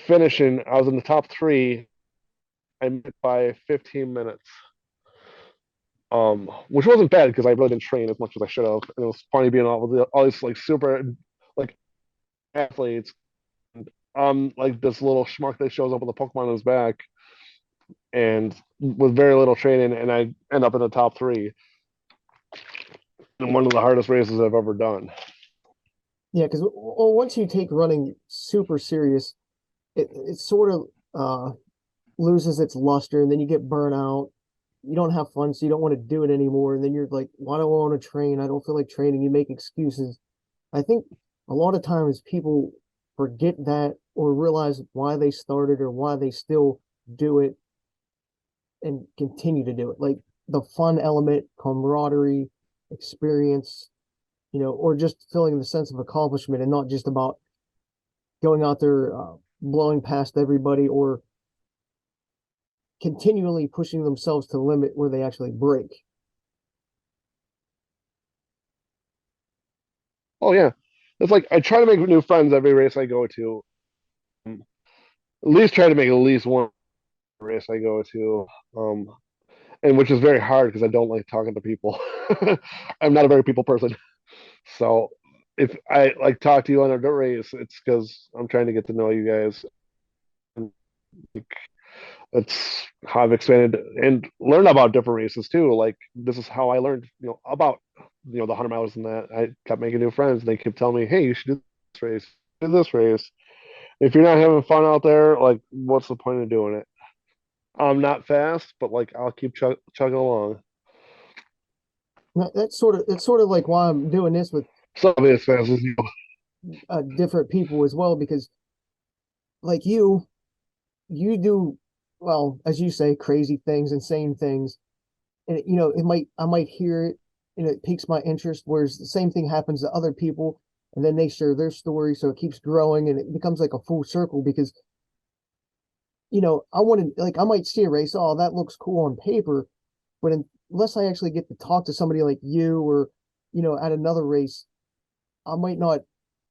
finishing, I was in the top three. I missed by 15 minutes. Which wasn't bad because I really didn't train as much as I should have. And it was funny being all these like super like athletes. Like this little schmuck that shows up with a Pokemon on his back and with very little training, and I end up in the top three in one of the hardest races I've ever done. Yeah, because once you take running super serious, it sort of loses its luster, and then you get burnout. You don't have fun, so you don't want to do it anymore. And then you're like, why do I want to train? I don't feel like training. You make excuses. I think a lot of times people forget that or realize why they started or why they still do it and continue to do it. Like the fun element, camaraderie, experience, or just feeling the sense of accomplishment and not just about going out there blowing past everybody or continually pushing themselves to the limit where they actually break. Oh yeah, it's like I try to make new friends every race I go to. At least try to make at least one race I go to. And which is very hard because I don't like talking to people. I'm not a very people person. So if I like talk to you on a dirt race, it's because I'm trying to get to know you guys. And like, that's how I've expanded and learn about different races too. Like this is how I learned, about the 100 miles and that. I kept making new friends, and they kept telling me, "Hey, you should do this race, do this race. If you're not having fun out there, like, what's the point of doing it?" I'm not fast, but like I'll keep chugging along. It's sort of like why I'm doing this with Somebody as fast as you. different people as well, because like you do, well, as you say, crazy things, insane things, and I might hear it and it piques my interest, whereas the same thing happens to other people, and then they share their story, so it keeps growing and it becomes like a full circle because I want to, like, I might see a race, oh, that looks cool on paper, but unless I actually get to talk to somebody like you or at another race, I might not.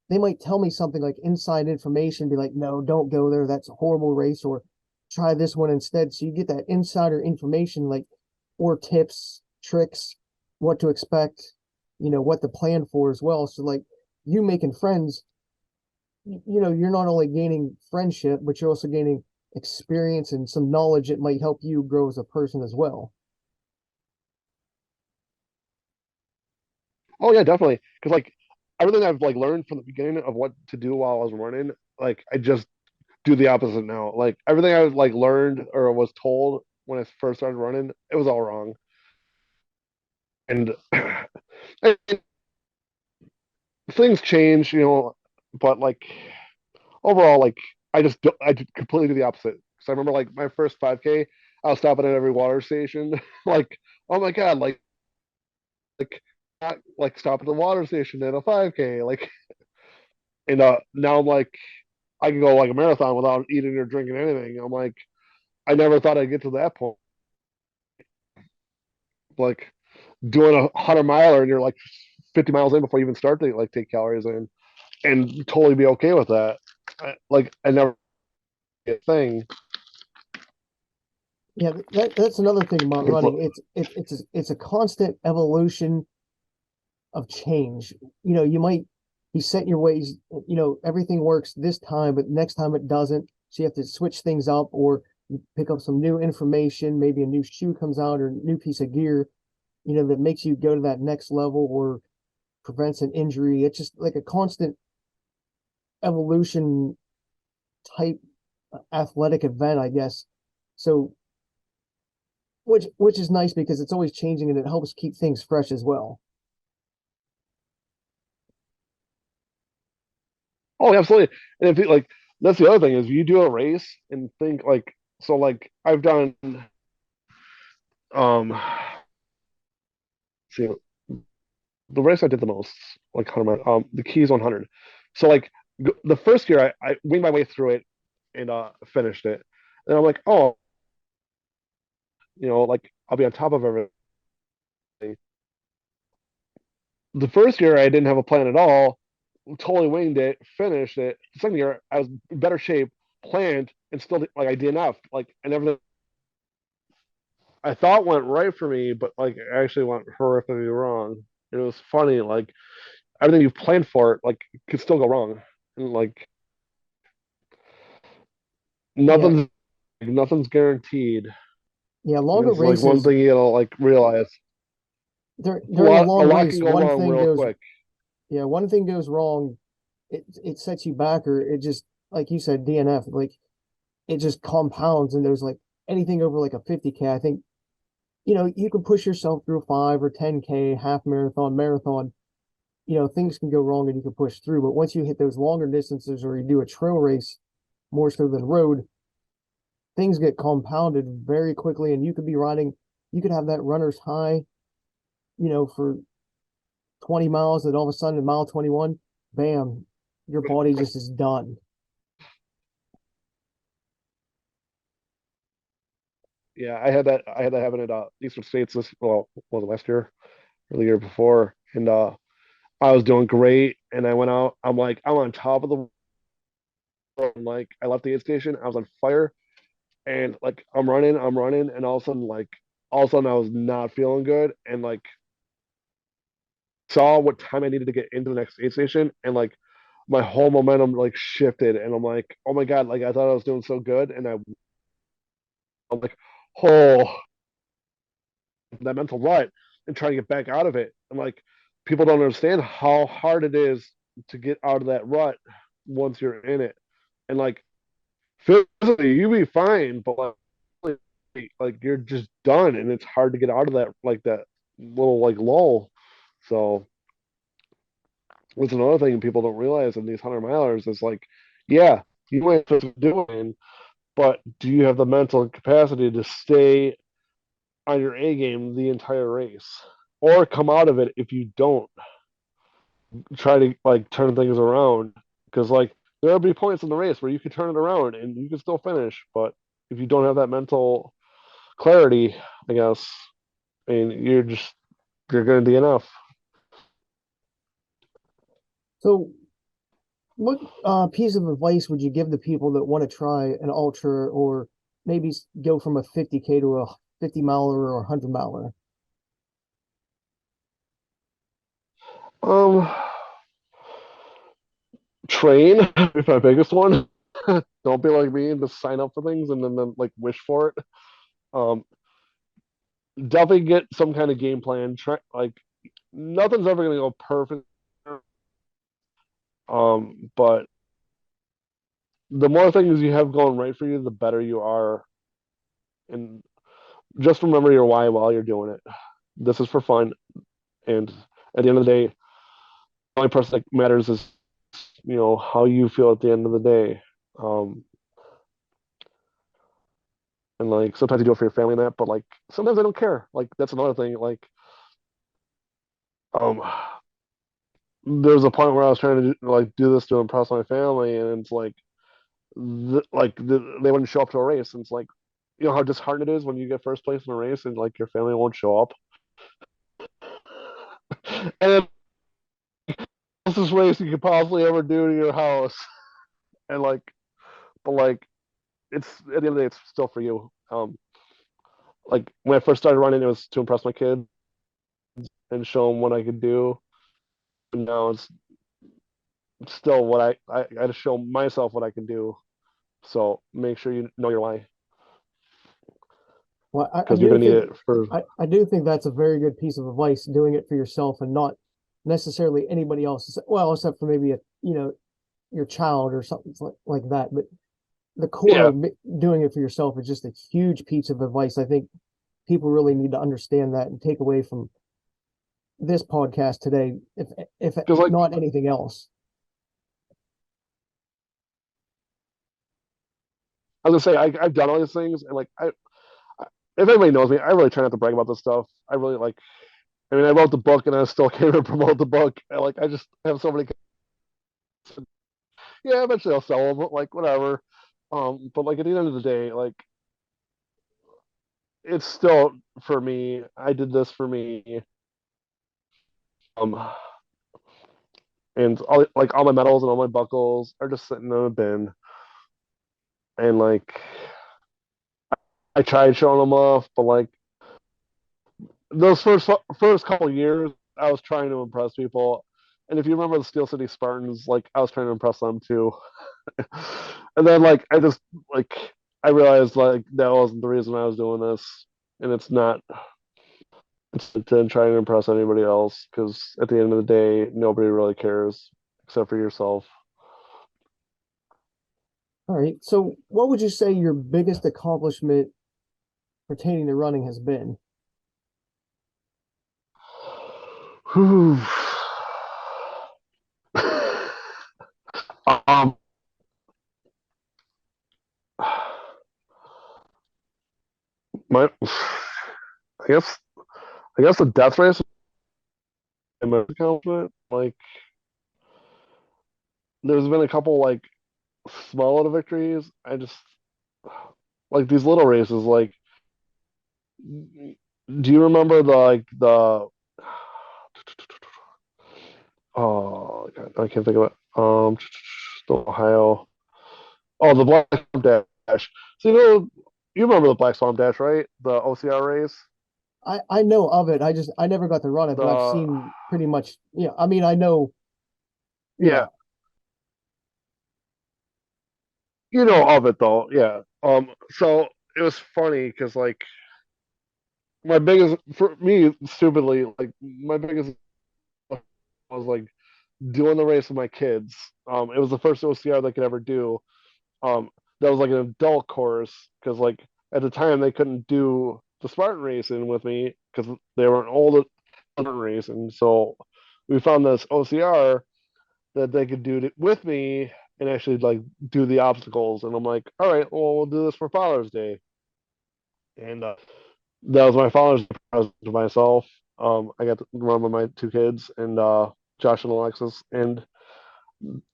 They might tell me something like inside information, be like, no, don't go there. That's a horrible race, or try this one instead. So you get that insider information, like, or tips, tricks, what to expect, what to plan for as well. So, like, you making friends, you're not only gaining friendship, but you're also gaining experience and some knowledge that might help you grow as a person as well. Oh yeah, definitely. Because like everything I've like learned from the beginning of what to do while I was running, like I just do the opposite now. Like everything I like learned or was told when I first started running, it was all wrong. And, and things change, but like overall, like I did completely do the opposite. So I remember like my first 5K, I was stopping at every water station, like, oh my god, like not like stop at the water station at a 5K, like, and now I'm like I can go like a marathon without eating or drinking anything. I'm like I never thought I'd get to that point, like doing 100 miler and you're like 50 miles in before you even start to like take calories in and totally be okay with that. I never a thing. Yeah, that's another thing about running. It's a constant evolution of change. You might be setting your ways, everything works this time, but next time it doesn't. So you have to switch things up or you pick up some new information, maybe a new shoe comes out or a new piece of gear, that makes you go to that next level or prevents an injury. It's just like a constant evolution type athletic event, I guess. So which is nice because it's always changing and it helps keep things fresh as well. Oh, absolutely. And if you like, that's the other thing is you do a race and think like so. Like I've done, see, the race I did the most, like 100, the Keys 100. So like the first year I winged my way through it and finished it, and I'm like, oh, like I'll be on top of everything. The first year I didn't have a plan at all, totally winged it, finished it. The second year I was in better shape, planned and still like I DNF like and everything I thought went right for me, but like it actually went horrifically wrong. It was funny, like everything you've planned for it, like could still go wrong, and like Yeah, nothing's guaranteed. yeah, And longer it's like one races, thing you gotta like realize during a a long lot can race, go wrong real quick. one thing goes wrong, it sets you back, or it just, like you said, DNF, like it just compounds, and there's like anything over like a 50K, I think, you can push yourself through 5 or 10K, half marathon, marathon, things can go wrong and you can push through. But once you hit those longer distances or you do a trail race more so than road, things get compounded very quickly, and you could have that runner's high, for 20 miles, and all of a sudden at mile 21, bam, your body just is done. Yeah, I had that happen at Eastern States this was it last year or the year before, and I was doing great, and I went out. I'm like I'm on top of the world. Like I left the aid station, I was on fire, and like I'm running, and all of a sudden I was not feeling good, and like saw what time I needed to get into the next aid station, and like my whole momentum like shifted, and I'm like, oh my god, like I thought I was doing so good, and I'm like, oh, that mental rut, and trying to get back out of it, and like people don't understand how hard it is to get out of that rut once you're in it, and like physically you be fine, but like you're just done, and it's hard to get out of that little like lull. So that's another thing people don't realize in these 100 milers is like, yeah, you might be doing, but do you have the mental capacity to stay on your A game the entire race, or come out of it if you don't try to like turn things around? Because like there'll be points in the race where you can turn it around and you can still finish, but if you don't have that mental clarity, I guess, and you're going to DNF. So what piece of advice would you give the people that want to try an ultra, or maybe go from a 50K to a 50 miler or a 100 miler? Um, train is my biggest one. Don't be like me and just sign up for things and then like wish for it. Um, definitely get some kind of game plan. Try like nothing's ever gonna go perfect. But the more things you have going right for you, the better you are. And just remember your why while you're doing it. This is for fun, and at the end of the day, the only person that matters is how you feel at the end of the day. Um, and like sometimes you do it for your family and that, but like sometimes I don't care. Like that's another thing. Like um, there's a point where I was trying to do this to impress my family, and it's like they wouldn't show up to a race, and it's like how disheartening it is when you get first place in a race and like your family won't show up. And this race you could possibly ever do to your house, and like, but like it's at the end of the day, it's still for you. Like when I first started running, it was to impress my kids and show them what I could do. But now it's still what I got to show myself what I can do. So make sure you know your why, Well, because you're gonna need it for. I do think that's a very good piece of advice, doing it for yourself and not necessarily anybody else. Well, except for maybe your child or something like that. But the core Yeah, of doing it for yourself is just a huge piece of advice. I think people really need to understand that and take away from this podcast today, if because like not anything else. I was gonna say, I've done all these things, and like if anybody knows me, I really try not to brag about this stuff. I really like. I mean, I wrote the book, and I still can't even promote the book. I just have so many. Yeah, eventually I'll sell them, like whatever. But like at the end of the day, like it's still for me. I did this for me. Um, and all my medals and all my buckles are just sitting in a bin. and like I tried showing them off, but like those first couple years, I was trying to impress people. And if you remember the Steel City Spartans, like I was trying to impress them too. And then like I just like I realized like that wasn't the reason I was doing this, and it's not. It's to try and impress anybody else because at the end of the day, nobody really cares except for yourself. All right. So what would you say your biggest accomplishment pertaining to running has been? Whew. um, my, I guess, I guess the death race in my accomplishment. Like, there's been a couple like small little victories. I just like these little races. Like, do you remember the like the oh God, I can't think of it. The Ohio. Oh, the Black Swamp Dash. So you remember the Black Swamp Dash, right? The OCR race. I know of it. I never got to run it, but I've The seen pretty much. Yeah, I mean, I know. yeah, Yeah, you know of it though. Yeah. So it was funny because like my biggest for me stupidly like my biggest was like doing the race with my kids. It was the first OCR they could ever do. That was like an adult course because like at the time they couldn't do the Spartan racing with me because they weren't old Spartan racing. So we found this OCR that they could do it with me and actually like do the obstacles. And I'm like, all right, well we'll do this for Father's Day. And that was my Father's Day present to myself. I got to run with my two kids and Josh and Alexis, and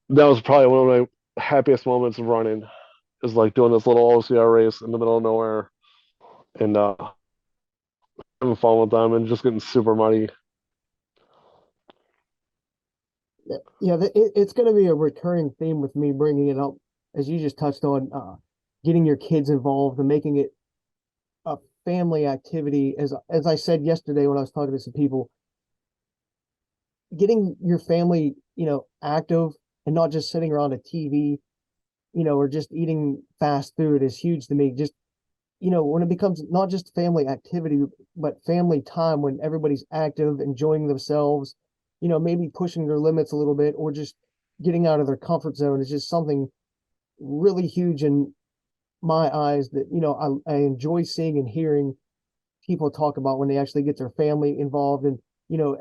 that was probably one of my happiest moments of running is like doing this little OCR race in the middle of nowhere and having fun with them and just getting super muddy. yeah. It's going to be a recurring theme with me bringing it up, as you just touched on, getting your kids involved and making it a family activity. As I said yesterday when I was talking to some people, getting your family, active and not just sitting around a TV, or just eating fast food is huge to me. Just when it becomes not just family activity, but family time when everybody's active, enjoying themselves, maybe pushing their limits a little bit or just getting out of their comfort zone is just something really huge in my eyes that, I enjoy seeing and hearing people talk about when they actually get their family involved and,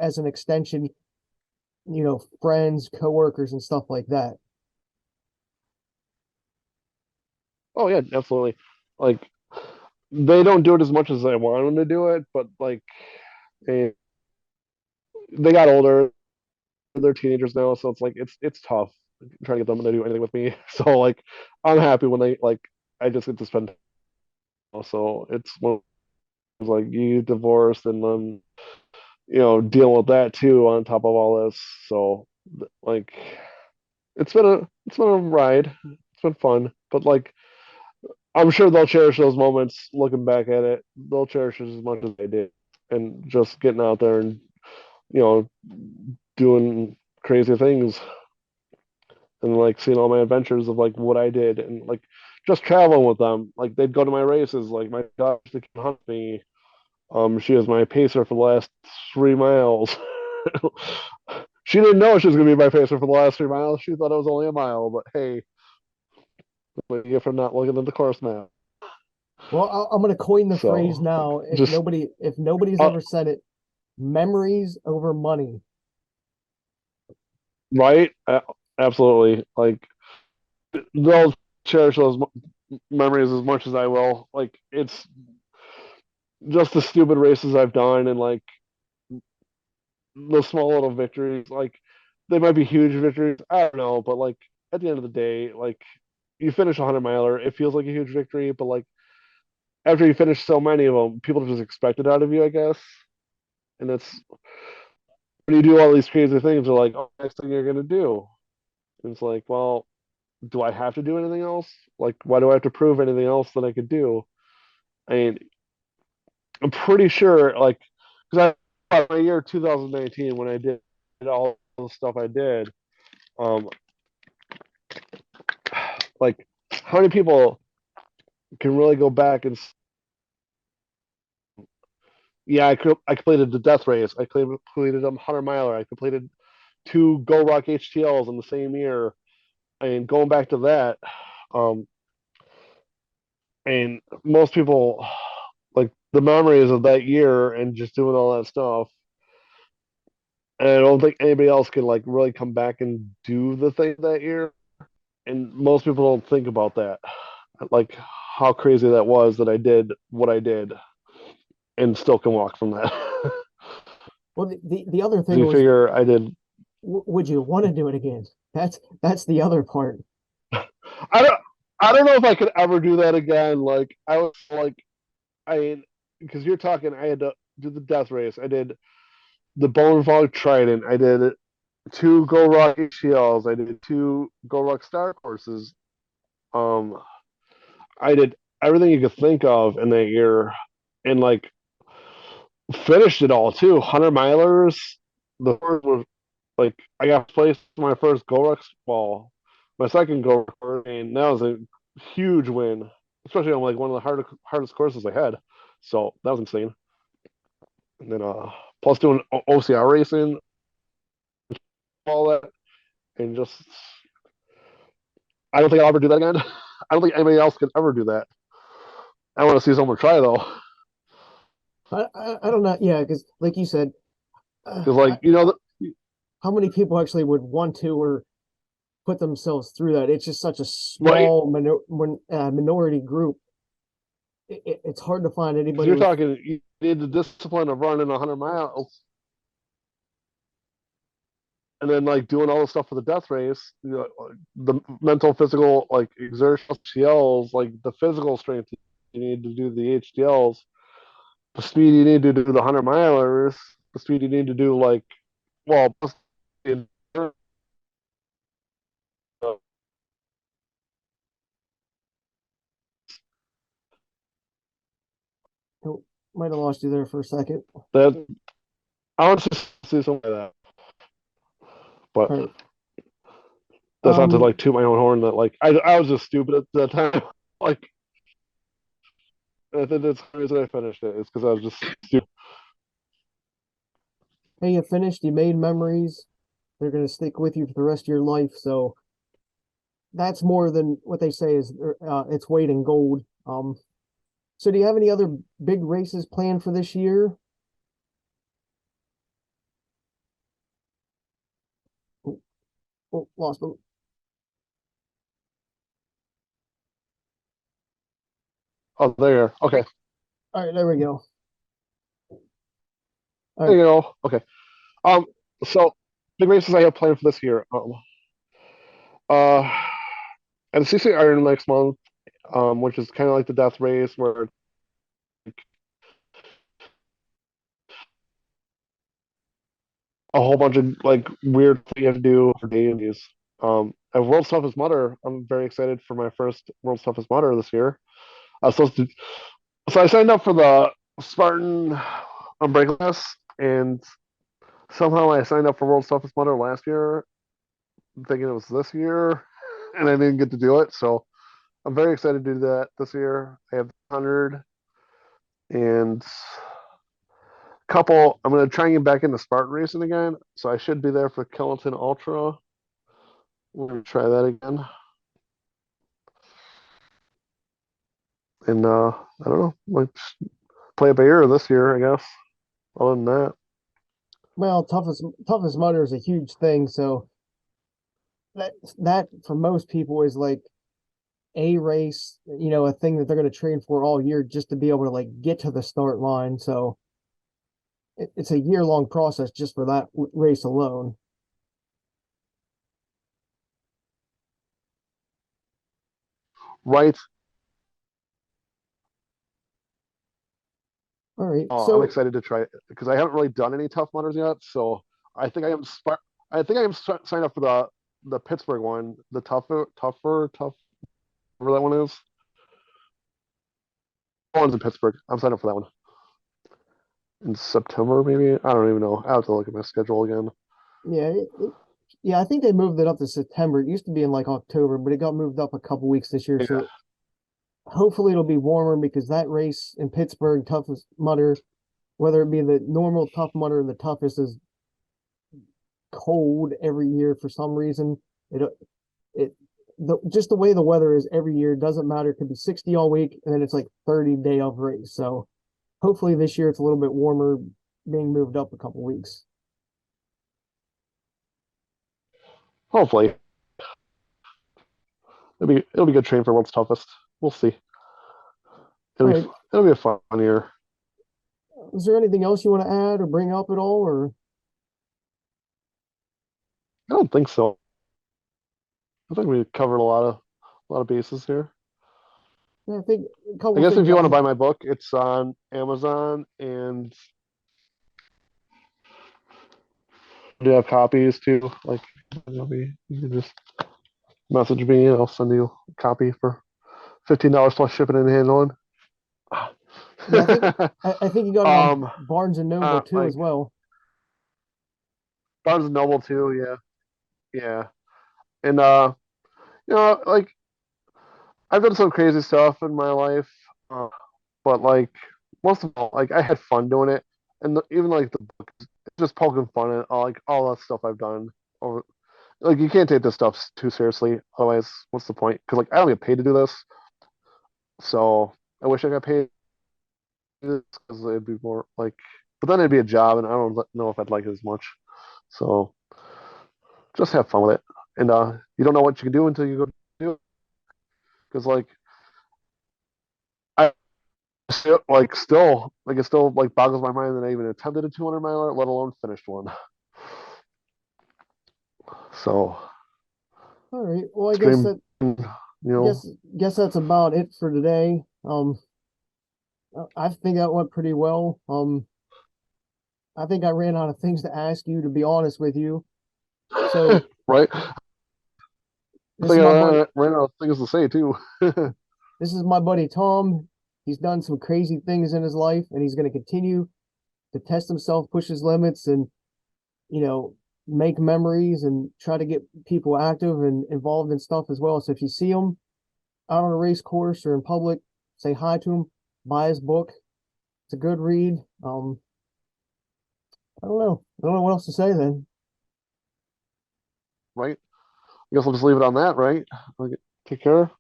as an extension, friends, coworkers and stuff like that. Oh yeah, absolutely. Like they don't do it as much as I want them to do it, but like they they got older. They're teenagers now, so it's like it's tough trying to get them to do anything with me. So like I'm happy when they like I just get to spend time. So it's when it's like you divorced and then dealing with that too on top of all this. So like it's been a ride. It's been fun, but like I'm sure they'll cherish those moments looking back at it. They'll cherish it as much as they did, and just getting out there and you know doing crazy things and like seeing all my adventures of like what I did and like just traveling with them. Like they'd go to my races. Like my daughter used to come hunt me. She was my pacer for the last 3 miles. She didn't know she was gonna be my pacer for the last 3 miles. She thought it was only a mile, but hey, what you get for not looking at the course map. Well, I'm going to coin the phrase So like now. just If nobody's uh, ever said it, memories over money. right, absolutely. Like they'll cherish those memories as much as I will. Like it's just the stupid races I've done and like the small little victories. Like they might be huge victories. I don't know, but like at the end of the day, like you finish a 100 miler, it feels like a huge victory. But like after you finish so many of them, people just expect it out of you, I guess. And it's when you do all these crazy things, they're like, "Oh, next thing you're gonna do." And it's like, well, do I have to do anything else? Like, why do I have to prove anything else that I could do? I mean, I'm pretty sure, like, because my year 2019 when I did all the stuff I did, um, like, how many people can really go back and yeah, I completed the death race. I completed a 100 miler. I completed two Go Rock HTLs in the same year. And going back to that, um, and most people like the memories of that year and just doing all that stuff. And I don't think anybody else can like really come back and do the thing that year. And most people don't think about that, like how crazy that was that I did what I did and still can walk from that. Well, the other thing You was, figure I did. would you want to do it again? That's the other part. I don't. I don't know if I could ever do that again. Like I was like I because you're talking. I had to do the death race. I did the Bone Fog Trident. I did two Go Rock HCLs. I did two Go Rock Star courses. Um, I did everything you could think of in that year, and like finished it all too. 100 milers. The first was like I got placed in my first Go Rock ball, my second Go Rock, and that was a huge win, especially on like one of the hardest courses I had. So that was insane. And then plus doing OCR racing, all that, and just I don't think I'll ever do that again. I don't think anybody else can ever do that. I want to see someone try though, I don't know. Yeah, because like you said, because like you know, how many people actually would want to or put themselves through that? It's just such a right? small minority group. It's hard to find Because anybody you're with. talking, you need the discipline of running 100 miles and then like doing all the stuff for the death race, you know, the mental, physical, like exertional HDLs, like the physical strength you need to do the HDLs, the speed you need to do the 100 milers, the speed you need to do like, well, Oh, might have lost you there for a second. that I want to see something like that, but All right. that's not to Um, like toot my own horn. That like I was just stupid at that time. Like I think that's the reason I finished it. It's because I was just stupid. hey, you finished. You made memories. They're gonna stick with you for the rest of your life. So that's more than what they say is its weight in gold. So do you have any other big races planned for this year? Oh, oh, lost them. Oh, there. Okay. All right, there we go. All There right. you go. Okay. Um. So big races I have planned for this year. Uh, and CC Iron next month. Which is kind of like the death race where a whole bunch of like weird things you have to do for days. And World's Toughest Mudder. I'm very excited for my first World's Toughest Mudder this year. I was supposed to, so I signed up for the Spartan Unbreakless, and somehow I signed up for World's Toughest Mudder last year, thinking it was this year, and I didn't get to do it. So I'm very excited to do that this year. I have 100 and couple. I'm gonna try and get back into Spartan racing again, so I should be there for Killington Ultra. We're gonna try that again, and I don't know, like play it by ear this year, I guess. Other than that, Well, toughest mudder is a huge thing. So that for most people is like a race, a thing that they're going to train for all year just to be able to like get to the start line. So it's a year long process just for that race alone. right? All right. I'm So excited to try it because I haven't really done any tough mudders yet. So I think I am signed up for the the Pittsburgh one, the tough, whatever that one is. That one's in Pittsburgh. I'm signed up for that one in September, maybe. I don't even know. I have to look at my schedule again. Yeah, yeah, I think they moved it up to September. It used to be in like October, but it got moved up a couple weeks this year. Yeah, So hopefully it'll be warmer because that race in Pittsburgh, toughest mudder, whether it be the normal tough mudder or the toughest, is cold every year for some reason. It it just the way the weather is every year doesn't matter. It could be 60 all week and then it's like 30 day of race. So hopefully this year it's a little bit warmer, being moved up a couple weeks. hopefully it'll be a good train for world's toughest. We'll see. All It'll be right. it'll be a fun year. Is there anything else you want to add or bring up at all? Or I don't think so. I think we covered a lot of bases here. yeah, I think a I couple guess if things you want to I buy my book, it's on Amazon, and I do have copies too. Like, you can just message me, and I'll send you a copy for $15 plus shipping and handling. yeah, I think you got it on um, Barnes and Noble too as like well. Barnes and Noble too. Yeah, yeah, and like I've done some crazy stuff in my life, uh, but like most of all, like I had fun doing it, and even like the book, it's just poking fun at all that stuff I've done over. Like you can't take this stuff too seriously, otherwise, what's the point? Because like I don't get paid to do this, so I wish I got paid because it'd be more like, but then it'd be a job, and I don't know if I'd like it as much. So just have fun with it, and you don't know what you can do until you go do it. Because like I still, it still like boggles my mind that I even attempted a 200 miler, let alone finished one. So All right. Well, I it's guess been, that you know, guess guess that's about it for today. I think that went pretty well. I think I ran out of things to ask you, to be honest with you. So right? I this is think I my buddy. ran out of things to say too. This is my buddy Tom. He's done some crazy things in his life, and he's going to continue to test himself, push his limits, and you know, make memories and try to get people active and involved in stuff as well. So if you see him out on a race course or in public, say hi to him, buy his book. It's a good read. I don't know. I don't know what else to say then. Right? I guess I'll just leave it on that, right? Okay, take care.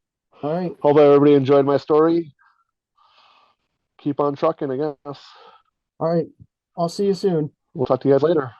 All right. Hope everybody enjoyed my story. Keep on trucking, I guess. All right. I'll see you soon. We'll talk to you guys later.